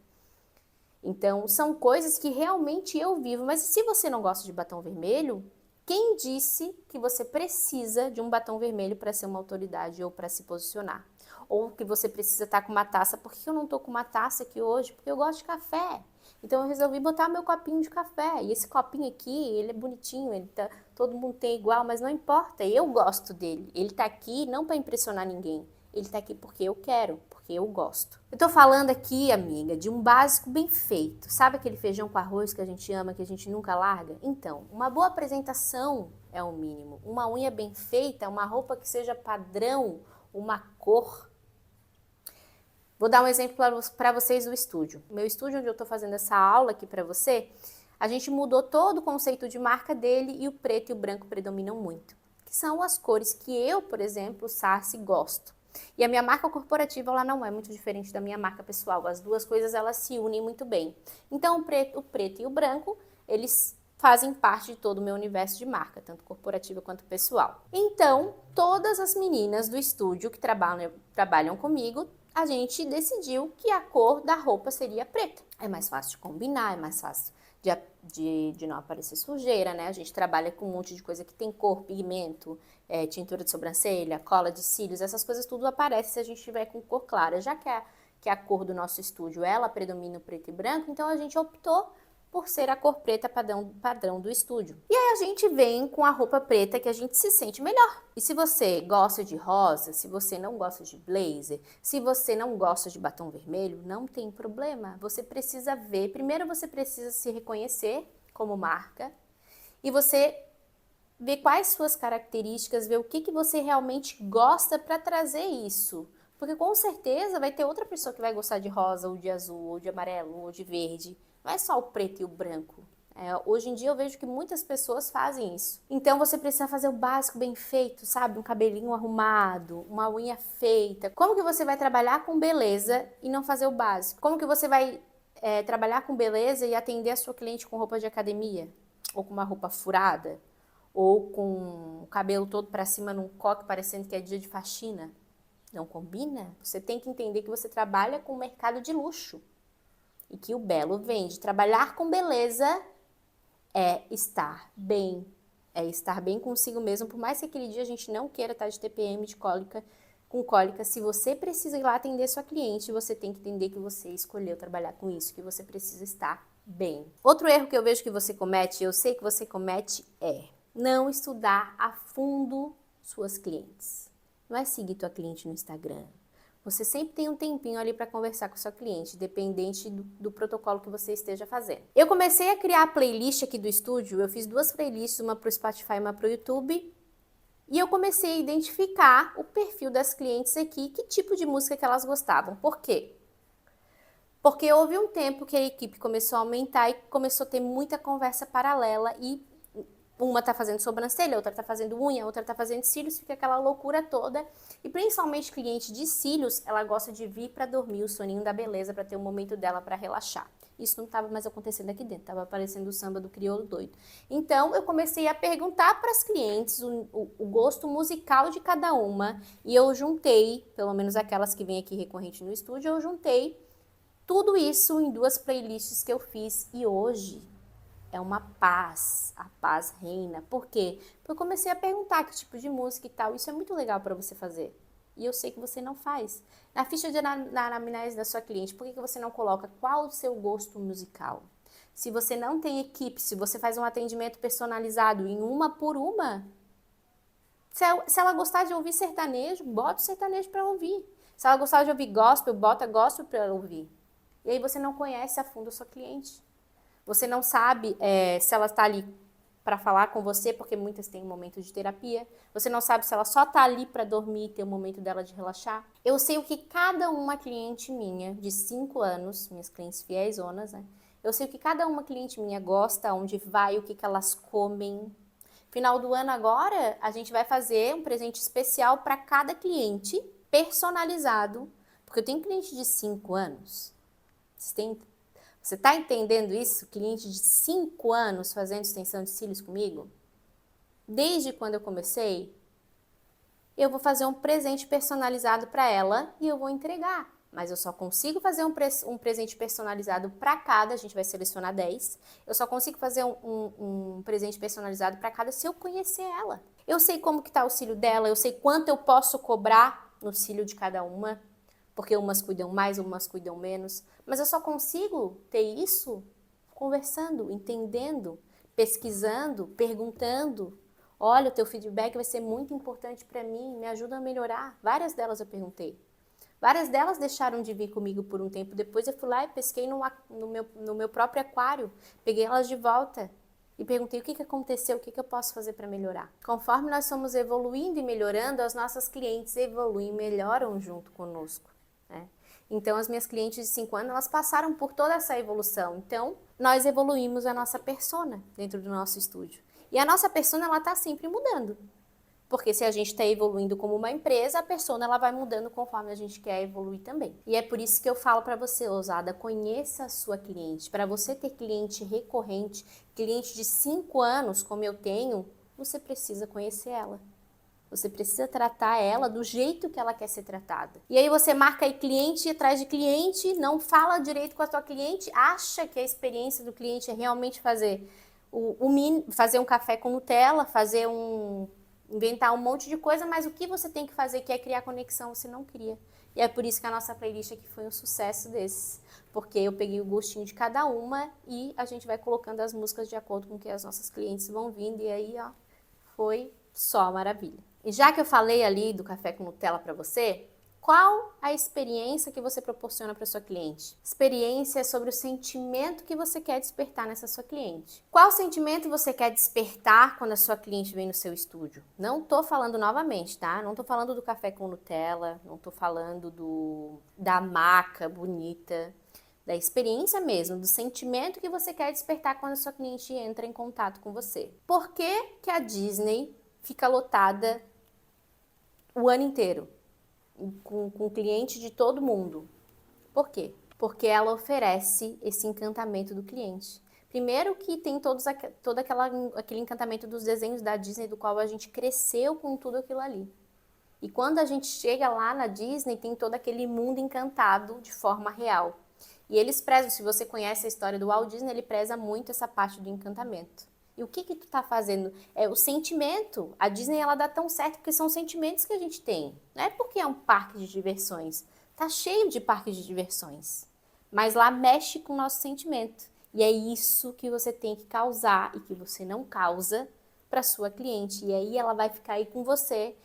Então, são coisas que realmente eu vivo. Mas se você não gosta de batom vermelho, quem disse que você precisa de um batom vermelho para ser uma autoridade ou para se posicionar? Ou que você precisa estar com uma taça? Por que eu não estou com uma taça aqui hoje? Porque eu gosto de café. Então eu resolvi botar meu copinho de café. E esse copinho aqui, ele é bonitinho, todo mundo tem igual, mas não importa, eu gosto dele. Ele está aqui não para impressionar ninguém. Ele está aqui porque eu quero, porque eu gosto. Eu tô falando aqui, amiga, de um básico bem feito. Sabe aquele feijão com arroz que a gente ama, que a gente nunca larga? Então, uma boa apresentação é o mínimo. Uma unha bem feita, uma roupa que seja padrão, uma cor. Vou dar um exemplo para vocês do estúdio. O meu estúdio, onde eu tô fazendo essa aula aqui para você, a gente mudou todo o conceito de marca dele e o preto e o branco predominam muito. Que são as cores que eu, por exemplo, Sassi, gosto. E a minha marca corporativa, ela não é muito diferente da minha marca pessoal. As duas coisas, elas se unem muito bem. Então, o preto e o branco, eles fazem parte de todo o meu universo de marca, tanto corporativa quanto pessoal. Então, todas as meninas do estúdio que trabalham comigo, a gente decidiu que a cor da roupa seria preta. É mais fácil de combinar, é mais fácil de não aparecer sujeira, né? A gente trabalha com um monte de coisa que tem cor, pigmento, tintura de sobrancelha, cola de cílios, essas coisas tudo aparece se a gente tiver com cor clara. Já que a cor do nosso estúdio, ela predomina o preto e branco, então a gente optou por ser a cor preta padrão do estúdio. E aí a gente vem com a roupa preta que a gente se sente melhor. E se você gosta de rosa, se você não gosta de blazer, se você não gosta de batom vermelho, não tem problema. Você precisa ver, primeiro você precisa se reconhecer como marca e você ver quais suas características, ver o que você realmente gosta para trazer isso. Porque com certeza vai ter outra pessoa que vai gostar de rosa, ou de azul, ou de amarelo, ou de verde. Não é só o preto e o branco. Hoje em dia eu vejo que muitas pessoas fazem isso. Então você precisa fazer o básico bem feito, sabe? Um cabelinho arrumado, uma unha feita. Como que você vai trabalhar com beleza e não fazer o básico? Como que você vai trabalhar com beleza e atender a sua cliente com roupa de academia? Ou com uma roupa furada? Ou com o cabelo todo para cima num coque parecendo que é dia de faxina? Não combina? Você tem que entender que você trabalha com o mercado de luxo. E que o belo vem de trabalhar com beleza é estar bem consigo mesmo, por mais que aquele dia a gente não queira estar de TPM, de cólica, com cólica, se você precisa ir lá atender sua cliente, você tem que entender que você escolheu trabalhar com isso, que você precisa estar bem. Outro erro que eu vejo que você comete, eu sei que você comete, é não estudar a fundo suas clientes. Não é seguir tua cliente no Instagram. Você sempre tem um tempinho ali para conversar com o seu cliente, dependente do protocolo que você esteja fazendo. Eu comecei a criar a playlist aqui do estúdio, eu fiz 2 playlists, uma para o Spotify e uma para o YouTube, e eu comecei a identificar o perfil das clientes aqui, que tipo de música que elas gostavam. Por quê? Porque houve um tempo que a equipe começou a aumentar e começou a ter muita conversa paralela e Uma tá fazendo sobrancelha, outra tá fazendo unha, outra tá fazendo cílios, fica aquela loucura toda. E principalmente cliente de cílios, ela gosta de vir para dormir, o soninho da beleza, para ter o momento dela para relaxar. Isso não estava mais acontecendo aqui dentro, estava aparecendo o samba do crioulo doido. Então, eu comecei a perguntar para as clientes o gosto musical de cada uma, e eu juntei, pelo menos aquelas que vêm aqui recorrente no estúdio, eu juntei tudo isso em 2 playlists que eu fiz, e hoje é uma paz, a paz reina. Por quê? Porque eu comecei a perguntar que tipo de música e tal, isso é muito legal para você fazer. E eu sei que você não faz. Na ficha de anamnese da sua cliente, por que você não coloca qual o seu gosto musical? Se você não tem equipe, se você faz um atendimento personalizado em uma por uma, se ela gostar de ouvir sertanejo, bota o sertanejo para ouvir. Se ela gostar de ouvir gospel, bota gospel para ouvir. E aí você não conhece a fundo a sua cliente. Você não sabe se ela está ali para falar com você, porque muitas têm um momento de terapia. Você não sabe se ela só tá ali para dormir e ter o momento dela de relaxar. Eu sei o que cada uma cliente minha de 5 anos, minhas clientes fiéis zonas, né? Eu sei o que cada uma cliente minha gosta, onde vai, o que elas comem. Final do ano agora, a gente vai fazer um presente especial para cada cliente, personalizado, porque eu tenho cliente de 5 anos. Você está entendendo isso? Cliente de 5 anos fazendo extensão de cílios comigo? Desde quando eu comecei, eu vou fazer um presente personalizado para ela e eu vou entregar. Mas eu só consigo fazer um presente personalizado para cada, a gente vai selecionar 10. Eu só consigo fazer um presente personalizado para cada se eu conhecer ela. Eu sei como que tá o cílio dela, eu sei quanto eu posso cobrar no cílio de cada uma. Porque umas cuidam mais, umas cuidam menos. Mas eu só consigo ter isso conversando, entendendo, pesquisando, perguntando. Olha, o teu feedback vai ser muito importante para mim, me ajuda a melhorar. Várias delas eu perguntei. Várias delas deixaram de vir comigo por um tempo. Depois eu fui lá e pesquei no meu próprio aquário. Peguei elas de volta e perguntei o que aconteceu, o que eu posso fazer para melhorar. Conforme nós somos evoluindo e melhorando, as nossas clientes evoluem e melhoram junto conosco. Né? Então, as minhas clientes de 5 anos, elas passaram por toda essa evolução. Então, nós evoluímos a nossa persona dentro do nosso estúdio. E a nossa persona, ela está sempre mudando. Porque se a gente está evoluindo como uma empresa, a persona ela vai mudando conforme a gente quer evoluir também. E é por isso que eu falo para você, ousada, conheça a sua cliente. Para você ter cliente recorrente, cliente de 5 anos, como eu tenho, você precisa conhecer ela. Você precisa tratar ela do jeito que ela quer ser tratada. E aí você marca aí cliente atrás de cliente, não fala direito com a tua cliente, acha que a experiência do cliente é realmente fazer fazer um café com Nutella, inventar um monte de coisa, mas o que você tem que fazer, que é criar conexão, você não cria. E é por isso que a nossa playlist aqui foi um sucesso desses. Porque eu peguei o gostinho de cada uma e a gente vai colocando as músicas de acordo com o que as nossas clientes vão vindo. E aí, ó, foi só maravilha. E já que eu falei ali do café com Nutella para você, qual a experiência que você proporciona para sua cliente? Experiência sobre o sentimento que você quer despertar nessa sua cliente. Qual sentimento você quer despertar quando a sua cliente vem no seu estúdio? Não tô falando novamente, tá? Não tô falando do café com Nutella, não tô falando da maca bonita, da experiência mesmo, do sentimento que você quer despertar quando a sua cliente entra em contato com você. Por que que a Disney fica lotada o ano inteiro? Com cliente de todo mundo. Por quê? Porque ela oferece esse encantamento do cliente. Primeiro que tem todo aquele encantamento dos desenhos da Disney, do qual a gente cresceu com tudo aquilo ali. E quando a gente chega lá na Disney, tem todo aquele mundo encantado de forma real. E eles prezam, se você conhece a história do Walt Disney, ele preza muito essa parte do encantamento. E o que tu tá fazendo? É o sentimento. A Disney, ela dá tão certo porque são sentimentos que a gente tem. Não é porque é um parque de diversões. Tá cheio de parques de diversões. Mas lá mexe com o nosso sentimento. E é isso que você tem que causar e que você não causa para sua cliente. E aí ela vai ficar aí com você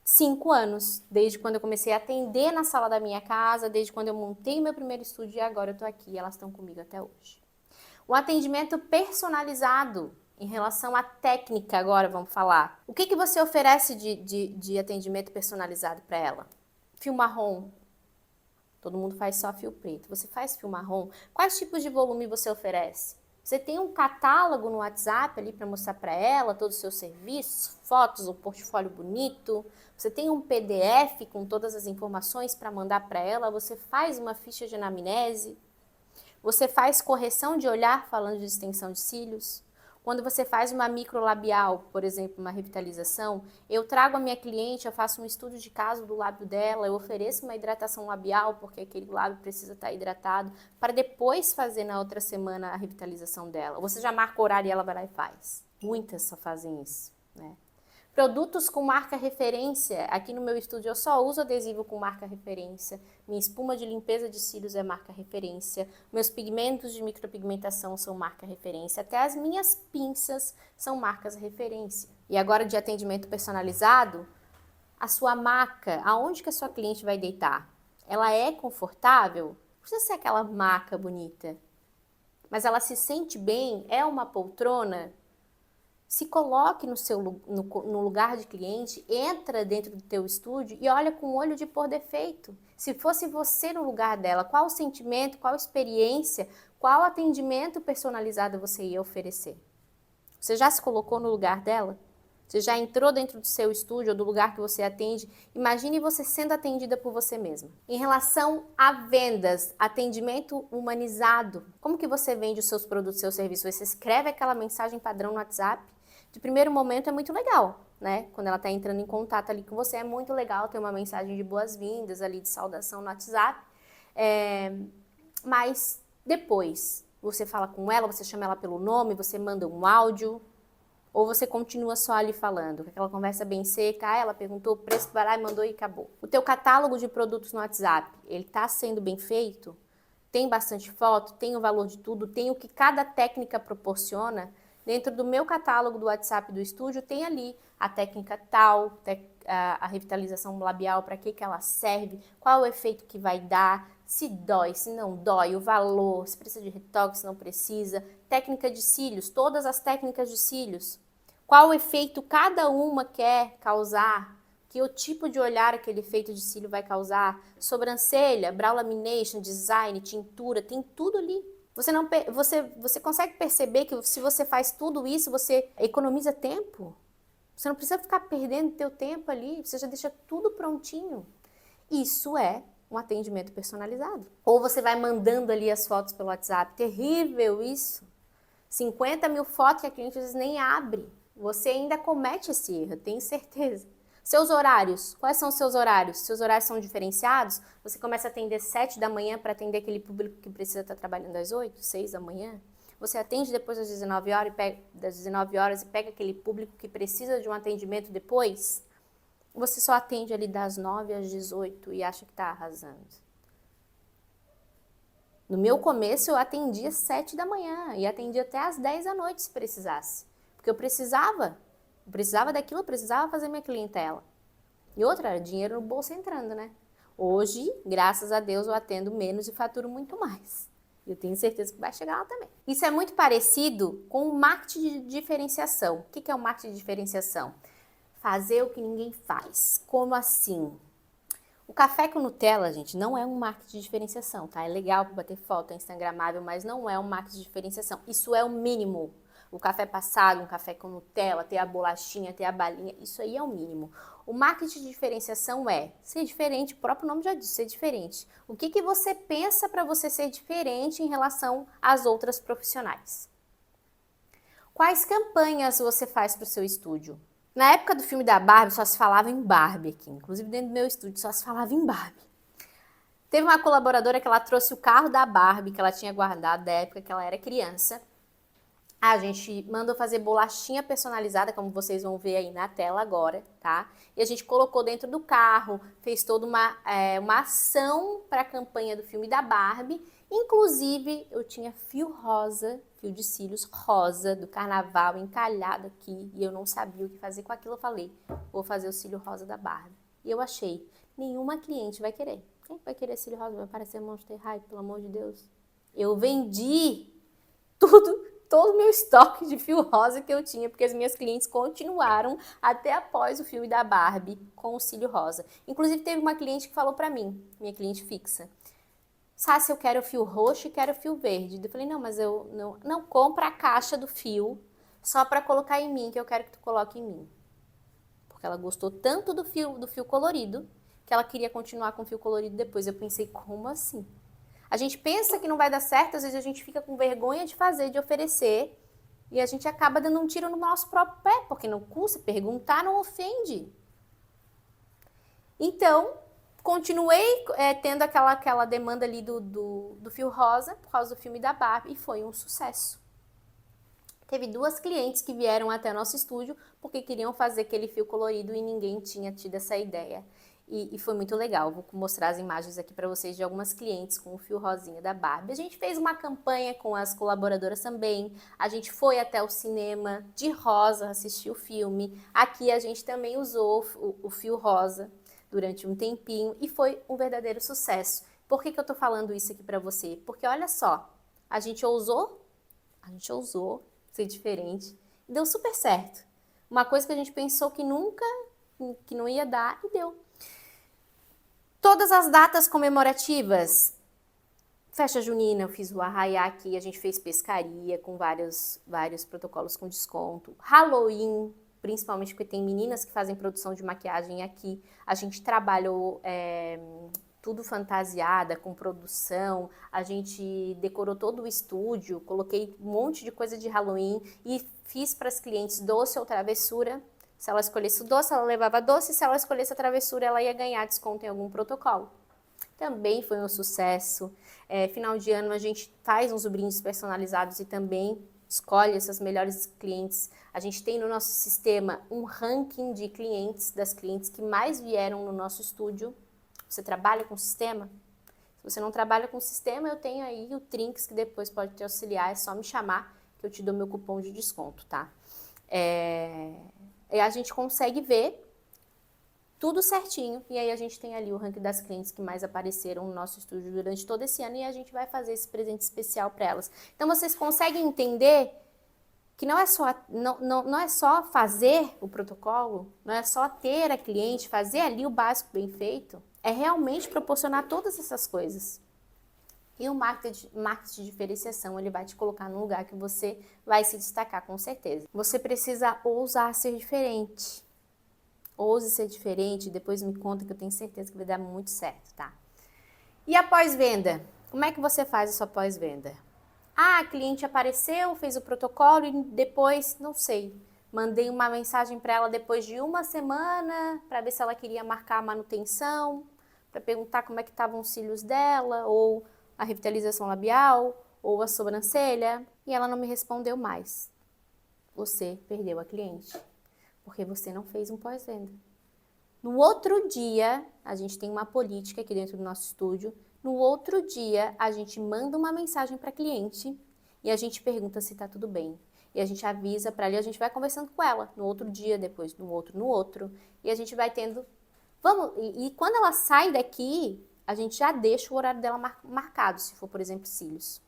5 anos. Desde quando eu comecei a atender na sala da minha casa, desde quando eu montei meu primeiro estúdio e agora eu tô aqui. E elas estão comigo até hoje. O atendimento personalizado. Em relação à técnica, agora vamos falar. O que você oferece de atendimento personalizado para ela? Fio marrom. Todo mundo faz só fio preto. Você faz fio marrom? Quais tipos de volume você oferece? Você tem um catálogo no WhatsApp ali para mostrar para ela todos os seus serviços, fotos, um portfólio bonito. Você tem um PDF com todas as informações para mandar para ela. Você faz uma ficha de anamnese. Você faz correção de olhar falando de extensão de cílios. Quando você faz uma microlabial, por exemplo, uma revitalização, eu trago a minha cliente, eu faço um estudo de caso do lábio dela, eu ofereço uma hidratação labial, porque aquele lábio precisa estar hidratado, para depois fazer na outra semana a revitalização dela. Você já marca o horário e ela vai lá e faz. Muitas só fazem isso, né? Produtos com marca referência. Aqui no meu estúdio eu só uso adesivo com marca referência. Minha espuma de limpeza de cílios é marca referência. Meus pigmentos de micropigmentação são marca referência. Até as minhas pinças são marcas referência. E agora de atendimento personalizado, a sua maca, aonde que a sua cliente vai deitar? Ela é confortável? Não precisa ser aquela maca bonita. Mas ela se sente bem? É uma poltrona? Se coloque no lugar de cliente, entra dentro do teu estúdio e olha com o olho de por defeito. Se fosse você no lugar dela, qual o sentimento, qual a experiência, qual atendimento personalizado você ia oferecer? Você já se colocou no lugar dela? Você já entrou dentro do seu estúdio ou do lugar que você atende? Imagine você sendo atendida por você mesma. Em relação a vendas, atendimento humanizado. Como que você vende os seus produtos, seus serviços? Você escreve aquela mensagem padrão no WhatsApp? De primeiro momento é muito legal, né? Quando ela está entrando em contato ali com você, é muito legal ter uma mensagem de boas-vindas ali, de saudação no WhatsApp. Mas depois, você fala com ela, você chama ela pelo nome, você manda um áudio, ou você continua só ali falando, com aquela conversa bem seca, ela perguntou o preço, vai lá e mandou e acabou. O teu catálogo de produtos no WhatsApp, ele está sendo bem feito? Tem bastante foto? Tem o valor de tudo? Tem o que cada técnica proporciona? Dentro do meu catálogo do WhatsApp do estúdio tem ali a técnica tal, a revitalização labial, para que ela serve, qual o efeito que vai dar, se dói, se não dói, o valor, se precisa de retoque, se não precisa, técnica de cílios, todas as técnicas de cílios, qual o efeito cada uma quer causar, que o tipo de olhar aquele efeito de cílio vai causar, sobrancelha, brow lamination, design, tintura, tem tudo ali. Você consegue perceber que se você faz tudo isso, você economiza tempo? Você não precisa ficar perdendo teu tempo ali, você já deixa tudo prontinho. Isso é um atendimento personalizado. Ou você vai mandando ali as fotos pelo WhatsApp. Terrível isso. 50 mil fotos que a cliente às vezes nem abre. Você ainda comete esse erro, tenho certeza. Seus horários, quais são os seus horários? Seus horários são diferenciados? Você começa a atender 7 da manhã para atender aquele público que precisa estar trabalhando às 8, 6 da manhã? Você atende depois das 19 horas e pega aquele público que precisa de um atendimento depois? Você só atende ali das 9 às 18 e acha que está arrasando? No meu começo eu atendia às 7 da manhã e atendia até às 10 da noite se precisasse. Porque eu precisava daquilo, eu precisava fazer minha clientela. E outra, era dinheiro no bolso entrando, né? Hoje, graças a Deus, eu atendo menos e faturo muito mais. Eu tenho certeza que vai chegar lá também. Isso é muito parecido com o marketing de diferenciação. O que é o marketing de diferenciação? Fazer o que ninguém faz. Como assim? O café com Nutella, gente, não é um marketing de diferenciação, tá? É legal para bater foto, é instagramável, mas não é um marketing de diferenciação. Isso é o mínimo. O café passado, um café com Nutella, ter a bolachinha, ter a balinha, isso aí é o mínimo. O marketing de diferenciação é ser diferente, o próprio nome já diz, ser diferente. O que você pensa para você ser diferente em relação às outras profissionais? Quais campanhas você faz para o seu estúdio? Na época do filme da Barbie, só se falava em Barbie aqui, inclusive dentro do meu estúdio só se falava em Barbie. Teve uma colaboradora que ela trouxe o carro da Barbie, que ela tinha guardado da época que ela era criança. A gente mandou fazer bolachinha personalizada, como vocês vão ver aí na tela agora, tá? E a gente colocou dentro do carro, fez toda uma ação para a campanha do filme da Barbie. Inclusive, eu tinha fio rosa, fio de cílios rosa do carnaval encalhado aqui. E eu não sabia o que fazer com aquilo. Eu falei, vou fazer o cílio rosa da Barbie. E eu achei, nenhuma cliente vai querer. Quem vai querer cílio rosa? Vai parecer Monster High, pelo amor de Deus. Eu vendi todo o meu estoque de fio rosa que eu tinha, porque as minhas clientes continuaram até após o filme da Barbie com o cílio rosa. Inclusive, teve uma cliente que falou pra mim, minha cliente fixa, Sassi, eu quero fio roxo e quero fio verde. Eu falei, não, mas eu não compra a caixa do fio só para colocar em mim, que eu quero que tu coloque em mim. Porque ela gostou tanto do fio colorido, que ela queria continuar com o fio colorido depois. Eu pensei, como assim? A gente pensa que não vai dar certo, às vezes a gente fica com vergonha de fazer, de oferecer, e a gente acaba dando um tiro no nosso próprio pé, porque não custa, perguntar não ofende. Então, continuei tendo aquela demanda ali do fio rosa, por causa do filme da Barbie, e foi um sucesso. Teve 2 clientes que vieram até o nosso estúdio porque queriam fazer aquele fio colorido e ninguém tinha tido essa ideia. E foi muito legal. Vou mostrar as imagens aqui para vocês de algumas clientes com o fio rosinha da Barbie. A gente fez uma campanha com as colaboradoras também. A gente foi até o cinema de rosa assistir o filme. Aqui a gente também usou o fio rosa durante um tempinho e foi um verdadeiro sucesso. Por que eu tô falando isso aqui para você? Porque olha só, a gente ousou ser diferente e deu super certo. Uma coisa que a gente pensou que não ia dar e deu. Todas as datas comemorativas, festa junina, eu fiz o arraiá aqui, a gente fez pescaria com vários protocolos com desconto. Halloween, principalmente porque tem meninas que fazem produção de maquiagem aqui. A gente trabalhou tudo fantasiada, com produção. A gente decorou todo o estúdio, coloquei um monte de coisa de Halloween e fiz para as clientes doce ou travessura. Se ela escolhesse o doce, ela levava doce. Se ela escolhesse a travessura, ela ia ganhar desconto em algum protocolo. Também foi um sucesso. Final de ano, a gente faz uns brindes personalizados e também escolhe essas melhores clientes. A gente tem no nosso sistema um ranking de clientes, das clientes que mais vieram no nosso estúdio. Você trabalha com sistema? Se você não trabalha com sistema, eu tenho aí o Trinks, que depois pode te auxiliar. É só me chamar que eu te dou meu cupom de desconto, tá? A gente consegue ver tudo certinho, e aí a gente tem ali o ranking das clientes que mais apareceram no nosso estúdio durante todo esse ano, e a gente vai fazer esse presente especial para elas. Então vocês conseguem entender que não é só fazer o protocolo, não é só ter a cliente, fazer ali o básico bem feito, é realmente proporcionar todas essas coisas. E o marketing de diferenciação, ele vai te colocar num lugar que você vai se destacar com certeza. Você precisa ousar ser diferente. Ouse ser diferente, depois me conta que eu tenho certeza que vai dar muito certo, tá? E a pós-venda? Como é que você faz a sua pós-venda? A cliente apareceu, fez o protocolo e depois, não sei, mandei uma mensagem para ela depois de uma semana para ver se ela queria marcar a manutenção, para perguntar como é que estavam os cílios dela, ou a revitalização labial, ou a sobrancelha, e ela não me respondeu mais. Você perdeu a cliente, porque você não fez um pós-venda. No outro dia, a gente tem uma política aqui dentro do nosso estúdio, no outro dia a gente manda uma mensagem para a cliente e a gente pergunta se está tudo bem. E a gente avisa para ela e a gente vai conversando com ela, no outro dia, depois no outro, e a gente vai tendo... E quando ela sai daqui, a gente já deixa o horário dela marcado, se for, por exemplo, cílios.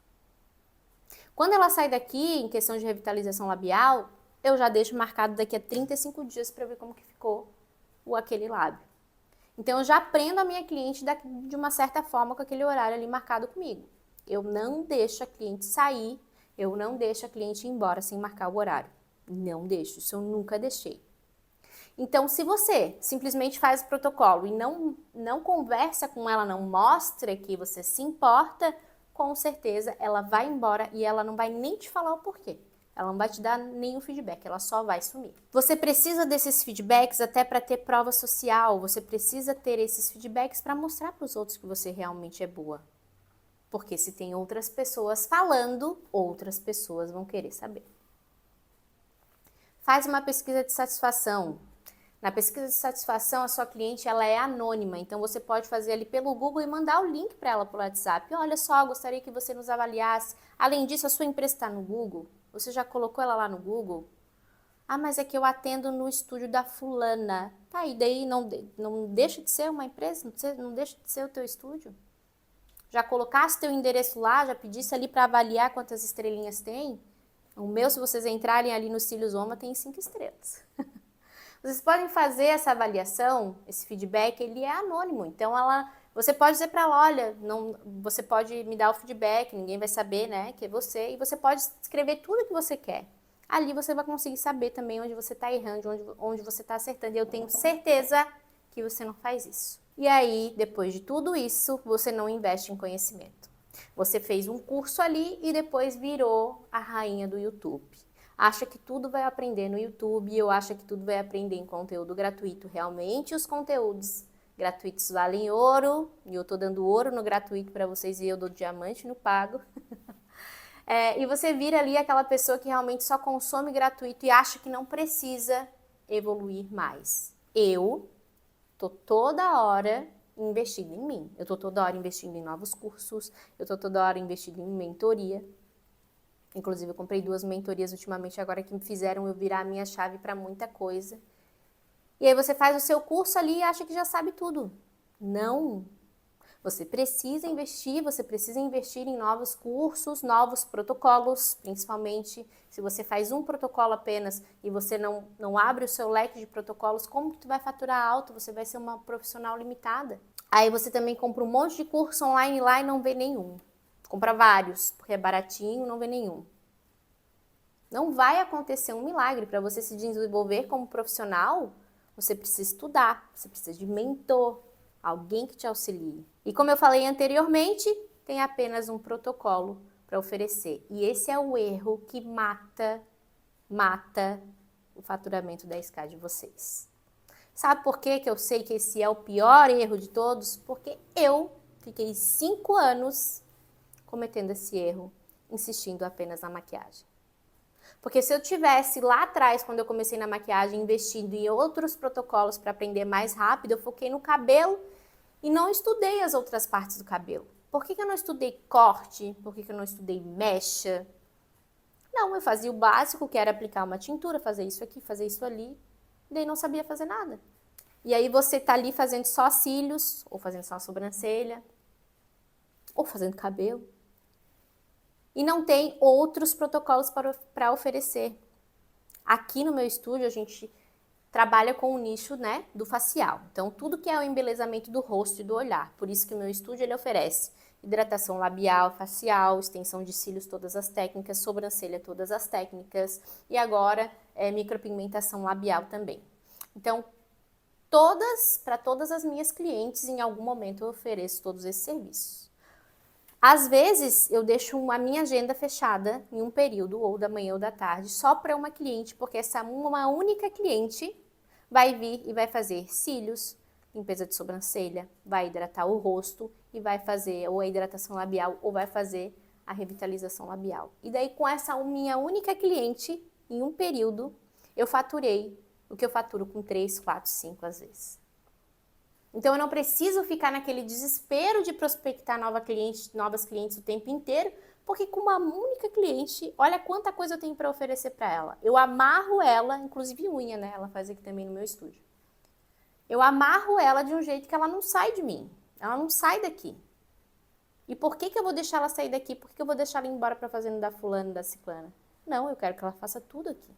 Quando ela sai daqui, em questão de revitalização labial, eu já deixo marcado daqui a 35 dias para ver como que ficou aquele lábio. Então, eu já prendo a minha cliente de uma certa forma com aquele horário ali marcado comigo. Eu não deixo a cliente sair, eu não deixo a cliente ir embora sem marcar o horário. Não deixo, isso eu nunca deixei. Então, se você simplesmente faz o protocolo e não conversa com ela, não mostra que você se importa, com certeza ela vai embora e ela não vai nem te falar o porquê. Ela não vai te dar nenhum feedback, ela só vai sumir. Você precisa desses feedbacks até para ter prova social, você precisa ter esses feedbacks para mostrar para os outros que você realmente é boa. Porque se tem outras pessoas falando, outras pessoas vão querer saber. Faz uma pesquisa de satisfação. Na pesquisa de satisfação, a sua cliente ela é anônima, então você pode fazer ali pelo Google e mandar o link para ela pelo WhatsApp. Olha só, gostaria que você nos avaliasse. Além disso, a sua empresa está no Google? Você já colocou ela lá no Google? Ah, mas é que eu atendo no estúdio da fulana. Tá, e daí não deixa de ser uma empresa? Não deixa de ser o teu estúdio? Já colocasse teu endereço lá? Já pedisse ali para avaliar quantas estrelinhas tem? O meu, se vocês entrarem ali no Cílios Oma, tem 5 estrelas. Vocês podem fazer essa avaliação, esse feedback, ele é anônimo. Então, ela Você pode dizer para ela, olha, não, você pode me dar o feedback, ninguém vai saber, né, que é você, e você pode escrever tudo que você quer. Ali você vai conseguir saber também onde você está errando, onde você está acertando. E eu tenho certeza que você não faz isso. E aí, depois de tudo isso, você não investe em conhecimento. Você fez um curso ali e depois virou a rainha do YouTube. Acha que tudo vai aprender no YouTube, ou acha que tudo vai aprender em conteúdo gratuito. Realmente os conteúdos gratuitos valem ouro, e eu tô dando ouro no gratuito para vocês e eu dou diamante no pago. E você vira ali aquela pessoa que realmente só consome gratuito e acha que não precisa evoluir mais. Eu tô toda hora investindo em mim. Eu tô toda hora investindo em novos cursos, eu tô toda hora investindo em mentoria. Inclusive, eu comprei 2 mentorias ultimamente agora que me fizeram eu virar a minha chave para muita coisa. E aí você faz o seu curso ali e acha que já sabe tudo. Não. Você precisa investir em novos cursos, novos protocolos, principalmente se você faz um protocolo apenas e você não abre o seu leque de protocolos, como que tu vai faturar alto? Você vai ser uma profissional limitada. Aí você também compra um monte de curso online lá e não vê nenhum. Compra vários, porque é baratinho, não vê nenhum. Não vai acontecer um milagre. Para você se desenvolver como profissional, você precisa estudar, você precisa de mentor, alguém que te auxilie. E como eu falei anteriormente, tem apenas um protocolo para oferecer. E esse é o erro que mata o faturamento 10K de vocês. Sabe por que eu sei que esse é o pior erro de todos? Porque eu fiquei 5 anos cometendo esse erro, insistindo apenas na maquiagem. Porque se eu tivesse lá atrás, quando eu comecei na maquiagem, investindo em outros protocolos para aprender mais rápido, eu foquei no cabelo e não estudei as outras partes do cabelo. Por que eu não estudei corte? Por que eu não estudei mecha? Não, eu fazia o básico, que era aplicar uma tintura, fazer isso aqui, fazer isso ali, e daí não sabia fazer nada. E aí você tá ali fazendo só cílios, ou fazendo só sobrancelha, ou fazendo cabelo. E não tem outros protocolos para oferecer. Aqui no meu estúdio, a gente trabalha com o nicho, né, do facial. Então, tudo que é o embelezamento do rosto e do olhar. Por isso que o meu estúdio ele oferece hidratação labial, facial, extensão de cílios, todas as técnicas, sobrancelha, todas as técnicas. E agora, micropigmentação labial também. Então, para todas as minhas clientes, em algum momento eu ofereço todos esses serviços. Às vezes, eu deixo a minha agenda fechada em um período, ou da manhã ou da tarde, só para uma cliente, porque essa uma única cliente vai vir e vai fazer cílios, limpeza de sobrancelha, vai hidratar o rosto e vai fazer ou a hidratação labial ou vai fazer a revitalização labial. E daí, com essa minha única cliente, em um período, eu faturei o que eu faturo com 3, 4, 5 às vezes. Então, eu não preciso ficar naquele desespero de prospectar novas clientes o tempo inteiro, porque com uma única cliente, olha quanta coisa eu tenho para oferecer para ela. Eu amarro ela, inclusive unha, né? Ela faz aqui também no meu estúdio. Eu amarro ela de um jeito que ela não sai de mim. Ela não sai daqui. E por que eu vou deixar ela sair daqui? Por que eu vou deixar ela ir embora para fazer no da fulana, da ciclana? Não, eu quero que ela faça tudo aqui.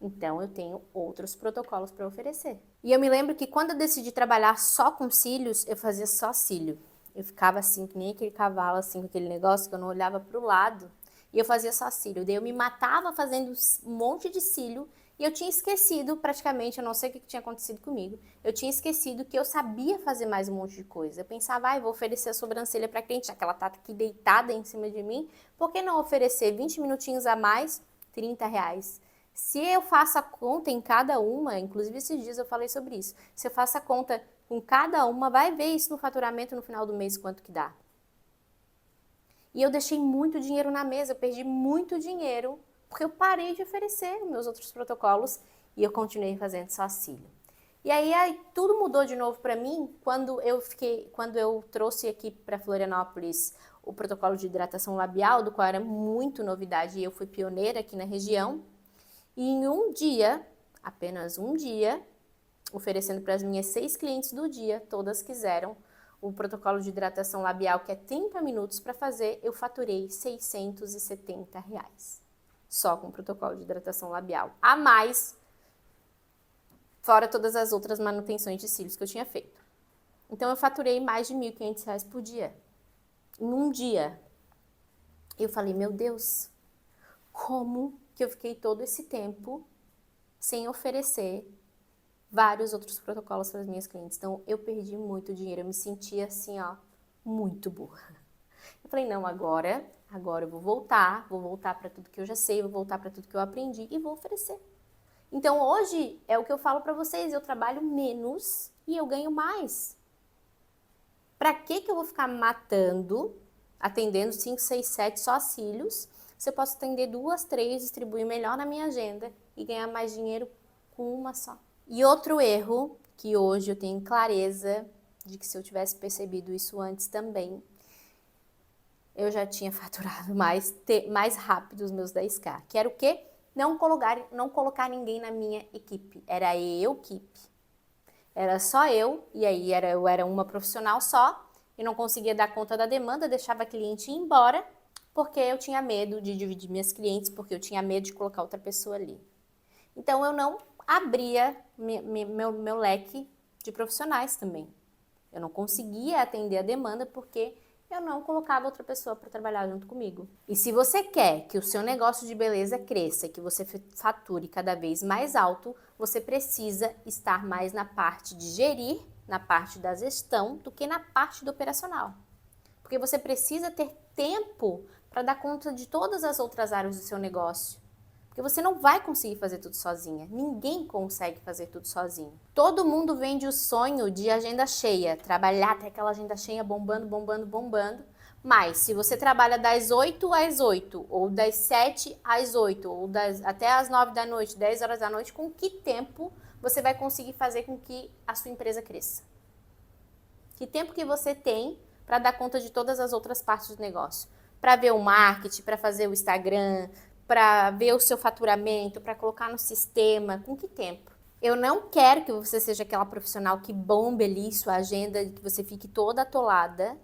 Então, eu tenho outros protocolos para oferecer. E eu me lembro que quando eu decidi trabalhar só com cílios, eu fazia só cílio. Eu ficava assim, que nem aquele cavalo, assim, com aquele negócio que eu não olhava para o lado. E eu fazia só cílio. Daí eu me matava fazendo um monte de cílio. E eu tinha esquecido, praticamente, eu não sei o que tinha acontecido comigo. Eu tinha esquecido que eu sabia fazer mais um monte de coisa. Eu pensava, vou oferecer a sobrancelha para a cliente, já que ela tá aqui deitada em cima de mim. Por que não oferecer 20 minutinhos a mais, R$30? Se eu faço a conta em cada uma, inclusive esses dias eu falei sobre isso, se eu faço a conta com cada uma, vai ver isso no faturamento no final do mês, quanto que dá. E eu deixei muito dinheiro na mesa, eu perdi muito dinheiro, porque eu parei de oferecer meus outros protocolos e eu continuei fazendo só cílio. E aí tudo mudou de novo para mim quando eu trouxe aqui para Florianópolis o protocolo de hidratação labial, do qual era muito novidade e eu fui pioneira aqui na região. E em um dia, apenas um dia, oferecendo para as minhas 6 clientes do dia, todas quiseram o protocolo de hidratação labial, que é 30 minutos para fazer, eu faturei R$670. Só com o protocolo de hidratação labial. A mais, fora todas as outras manutenções de cílios que eu tinha feito. Então eu faturei mais de R$ 1.500 por dia. Em um dia. Eu falei, meu Deus, como que eu fiquei todo esse tempo sem oferecer vários outros protocolos para as minhas clientes? Então eu perdi muito dinheiro, eu me sentia assim, ó, muito burra. Eu falei, não, agora eu vou voltar para tudo que eu já sei, vou voltar para tudo que eu aprendi e vou oferecer. Então hoje é o que eu falo para vocês, eu trabalho menos e eu ganho mais. Para que eu vou ficar atendendo 5, 6, 7 só cílios, se eu posso atender 2, 3, distribuir melhor na minha agenda e ganhar mais dinheiro com uma só. E outro erro, que hoje eu tenho clareza de que se eu tivesse percebido isso antes também, eu já tinha faturado mais rápido os meus 10K. Que era o quê? Não colocar ninguém na minha equipe. Era equipe. Era só eu, e aí eu era uma profissional só, e não conseguia dar conta da demanda, deixava a cliente ir embora, porque eu tinha medo de dividir minhas clientes, porque eu tinha medo de colocar outra pessoa ali. Então eu não abria meu leque de profissionais também. Eu não conseguia atender a demanda porque eu não colocava outra pessoa para trabalhar junto comigo. E se você quer que o seu negócio de beleza cresça, que você fature cada vez mais alto, você precisa estar mais na parte de gerir, na parte da gestão, do que na parte do operacional. Porque você precisa ter tempo para dar conta de todas as outras áreas do seu negócio. Porque você não vai conseguir fazer tudo sozinha. Ninguém consegue fazer tudo sozinho. Todo mundo vende o sonho de agenda cheia, trabalhar até aquela agenda cheia bombando. Mas se você trabalha das 8 às 8, ou das 7 às 8, ou até às 9 da noite, 10 horas da noite, com que tempo você vai conseguir fazer com que a sua empresa cresça? Que tempo que você tem para dar conta de todas as outras partes do negócio? Para ver o marketing, para fazer o Instagram, para ver o seu faturamento, para colocar no sistema, com que tempo? Eu não quero que você seja aquela profissional que bombe ali sua agenda, que você fique toda atolada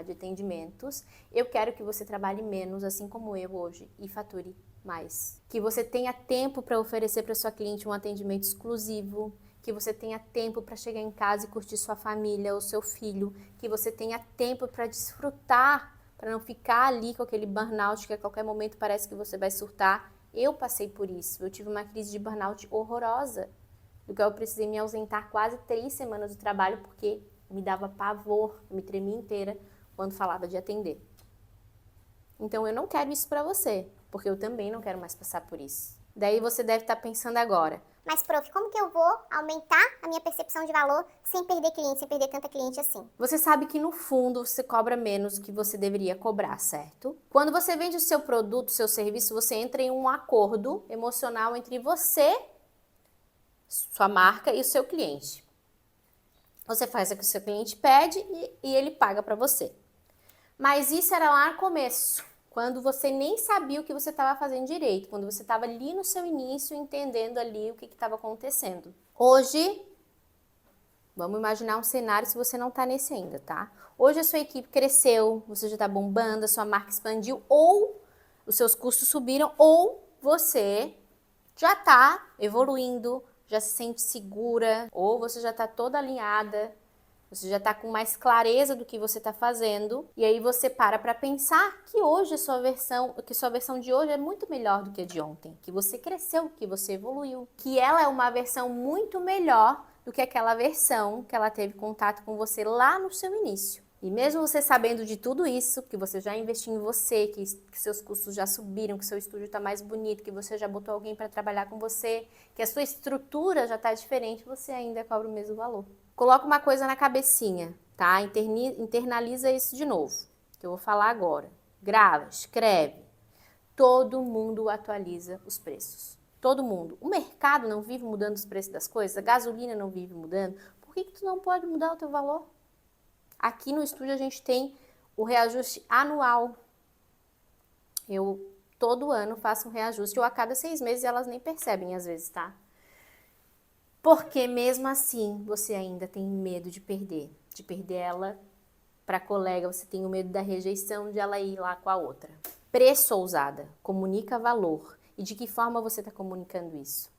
de atendimentos. Eu quero que você trabalhe menos, assim como eu hoje, e fature mais. Que você tenha tempo para oferecer para sua cliente um atendimento exclusivo, que você tenha tempo para chegar em casa e curtir sua família ou seu filho, que você tenha tempo para desfrutar, para não ficar ali com aquele burnout que a qualquer momento parece que você vai surtar. Eu passei por isso, eu tive uma crise de burnout horrorosa, do qual eu precisei me ausentar quase 3 semanas do trabalho porque me dava pavor, eu me tremia inteira quando falava de atender. Então eu não quero isso para você, porque eu também não quero mais passar por isso. Daí você deve estar pensando agora, mas, prof, como que eu vou aumentar a minha percepção de valor sem perder cliente, sem perder tanta cliente assim? Você sabe que no fundo você cobra menos do que você deveria cobrar, certo? Quando você vende o seu produto, o seu serviço, você entra em um acordo emocional entre você, sua marca e o seu cliente. Você faz o que o seu cliente pede e ele paga para você. Mas isso era lá no começo, quando você nem sabia o que você estava fazendo direito, quando você estava ali no seu início, entendendo ali o que estava acontecendo. Hoje, vamos imaginar um cenário se você não está nesse ainda, tá? Hoje a sua equipe cresceu, você já está bombando, a sua marca expandiu, ou os seus custos subiram, ou você já está evoluindo, já se sente segura, ou você já está toda alinhada, você já está com mais clareza do que você está fazendo, e aí você para pensar que hoje sua versão de hoje é muito melhor do que a de ontem, que você cresceu, que você evoluiu, que ela é uma versão muito melhor do que aquela versão que ela teve contato com você lá no seu início. E mesmo você sabendo de tudo isso, que você já investiu em você, que seus custos já subiram, que seu estúdio está mais bonito, que você já botou alguém para trabalhar com você, que a sua estrutura já está diferente, você ainda cobra o mesmo valor. Coloca uma coisa na cabecinha, tá? Internaliza isso de novo, que eu vou falar agora. Grava, escreve. Todo mundo atualiza os preços. Todo mundo. O mercado não vive mudando os preços das coisas, a gasolina não vive mudando. Por que tu não pode mudar o teu valor? Aqui no estúdio a gente tem o reajuste anual. Eu todo ano faço um reajuste, ou a cada 6 meses, elas nem percebem às vezes, tá? Porque mesmo assim você ainda tem medo de perder ela para colega, você tem o medo da rejeição de ela ir lá com a outra. Preço ousada, comunica valor. E de que forma você está comunicando isso?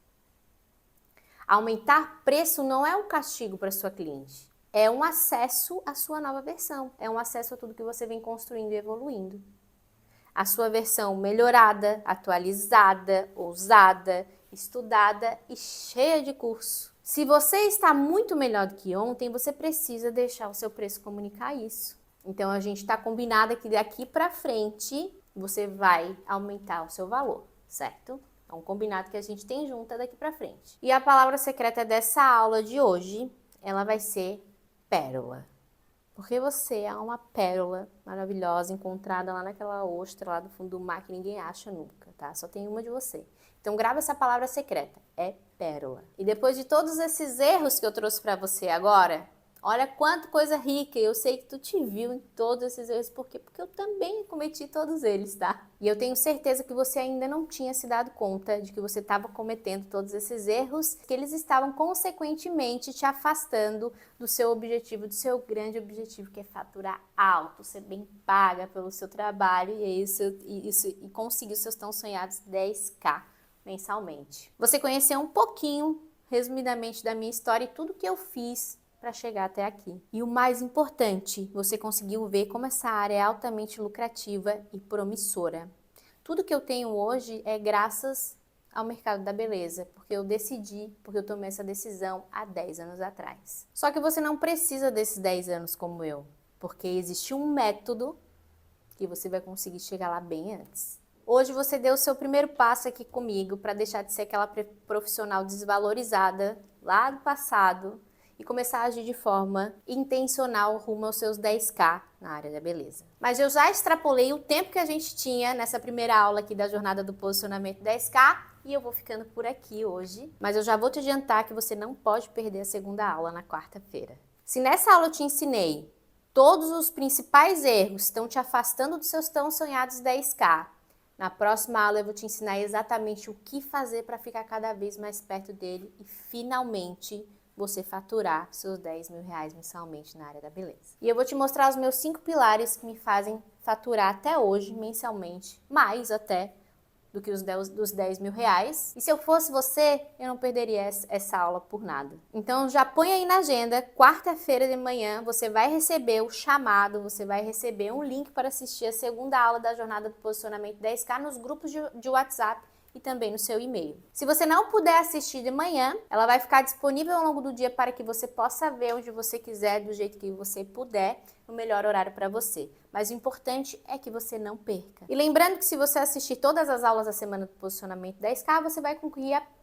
Aumentar preço não é um castigo para sua cliente. É um acesso à sua nova versão. É um acesso a tudo que você vem construindo e evoluindo. A sua versão melhorada, atualizada, ousada, estudada e cheia de curso. Se você está muito melhor do que ontem, você precisa deixar o seu preço comunicar isso. Então, a gente está combinado que daqui para frente, você vai aumentar o seu valor, certo? É um combinado que a gente tem junto daqui para frente. E a palavra secreta dessa aula de hoje, ela vai ser pérola. Porque você é uma pérola maravilhosa encontrada lá naquela ostra lá do fundo do mar que ninguém acha nunca, tá? Só tem uma de você. Então grava essa palavra secreta, é pérola. E depois de todos esses erros que eu trouxe para você agora, olha quanta coisa rica, eu sei que tu te viu em todos esses erros, por quê? Porque eu também cometi todos eles, tá? E eu tenho certeza que você ainda não tinha se dado conta de que você estava cometendo todos esses erros, que eles estavam consequentemente te afastando do seu objetivo, do seu grande objetivo, que é faturar alto, ser bem paga pelo seu trabalho e conseguir os seus tão sonhados 10K mensalmente. Você conheceu um pouquinho, resumidamente, da minha história e tudo que eu fiz para chegar até aqui. E o mais importante, você conseguiu ver como essa área é altamente lucrativa e promissora. Tudo que eu tenho hoje é graças ao mercado da beleza, porque eu decidi, porque eu tomei essa decisão há 10 anos atrás. Só que você não precisa desses 10 anos como eu, porque existe um método que você vai conseguir chegar lá bem antes. Hoje você deu o seu primeiro passo aqui comigo para deixar de ser aquela profissional desvalorizada lá do passado e começar a agir de forma intencional rumo aos seus 10K na área da beleza. Mas eu já extrapolei o tempo que a gente tinha nessa primeira aula aqui da jornada do posicionamento 10K e eu vou ficando por aqui hoje. Mas eu já vou te adiantar que você não pode perder a segunda aula na quarta-feira. Se nessa aula eu te ensinei todos os principais erros que estão te afastando dos seus tão sonhados 10K, na próxima aula eu vou te ensinar exatamente o que fazer para ficar cada vez mais perto dele e finalmente você faturar seus 10 mil reais mensalmente na área da beleza. E eu vou te mostrar os meus 5 pilares que me fazem faturar até hoje, mensalmente, mais até do que os 10 mil reais. E se eu fosse você, eu não perderia essa aula por nada. Então já põe aí na agenda, quarta-feira de manhã, você vai receber o chamado, você vai receber um link para assistir a segunda aula da jornada do posicionamento 10K nos grupos de WhatsApp e também no seu e-mail. Se você não puder assistir de manhã, ela vai ficar disponível ao longo do dia para que você possa ver onde você quiser, do jeito que você puder, no melhor horário para você. Mas o importante é que você não perca. E lembrando que se você assistir todas as aulas da semana do posicionamento 10K, você vai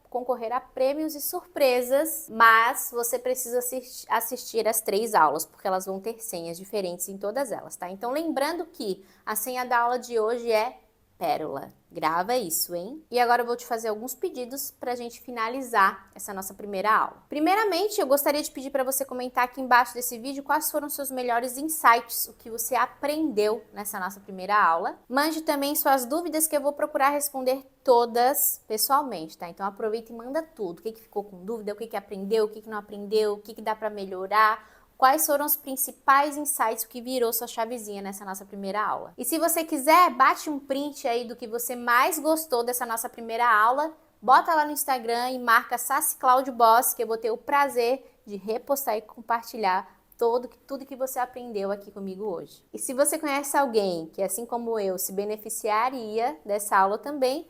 concorrer a prêmios e surpresas, mas você precisa assistir as 3 aulas, porque elas vão ter senhas diferentes em todas elas, tá? Então lembrando que a senha da aula de hoje é pérola. Grava isso, hein? E agora eu vou te fazer alguns pedidos pra gente finalizar essa nossa primeira aula. Primeiramente, eu gostaria de pedir para você comentar aqui embaixo desse vídeo quais foram os seus melhores insights, o que você aprendeu nessa nossa primeira aula. Mande também suas dúvidas que eu vou procurar responder todas pessoalmente, tá? Então aproveita e manda tudo. O que ficou com dúvida, o que aprendeu, o que não aprendeu, o que dá para melhorar. Quais foram os principais insights, o que virou sua chavezinha nessa nossa primeira aula. E se você quiser, bate um print aí do que você mais gostou dessa nossa primeira aula, bota lá no Instagram e marca SaciClaudioBoss, que eu vou ter o prazer de repostar e compartilhar tudo que você aprendeu aqui comigo hoje. E se você conhece alguém que, assim como eu, se beneficiaria dessa aula também,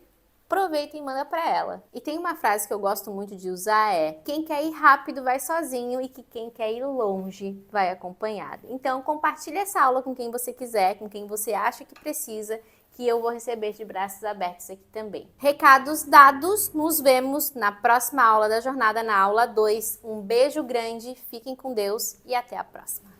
aproveita e manda para ela. E tem uma frase que eu gosto muito de usar, quem quer ir rápido vai sozinho e que quem quer ir longe vai acompanhado. Então compartilha essa aula com quem você quiser, com quem você acha que precisa, que eu vou receber de braços abertos aqui também. Recados dados, nos vemos na próxima aula da jornada, na aula 2. Um beijo grande, fiquem com Deus e até a próxima.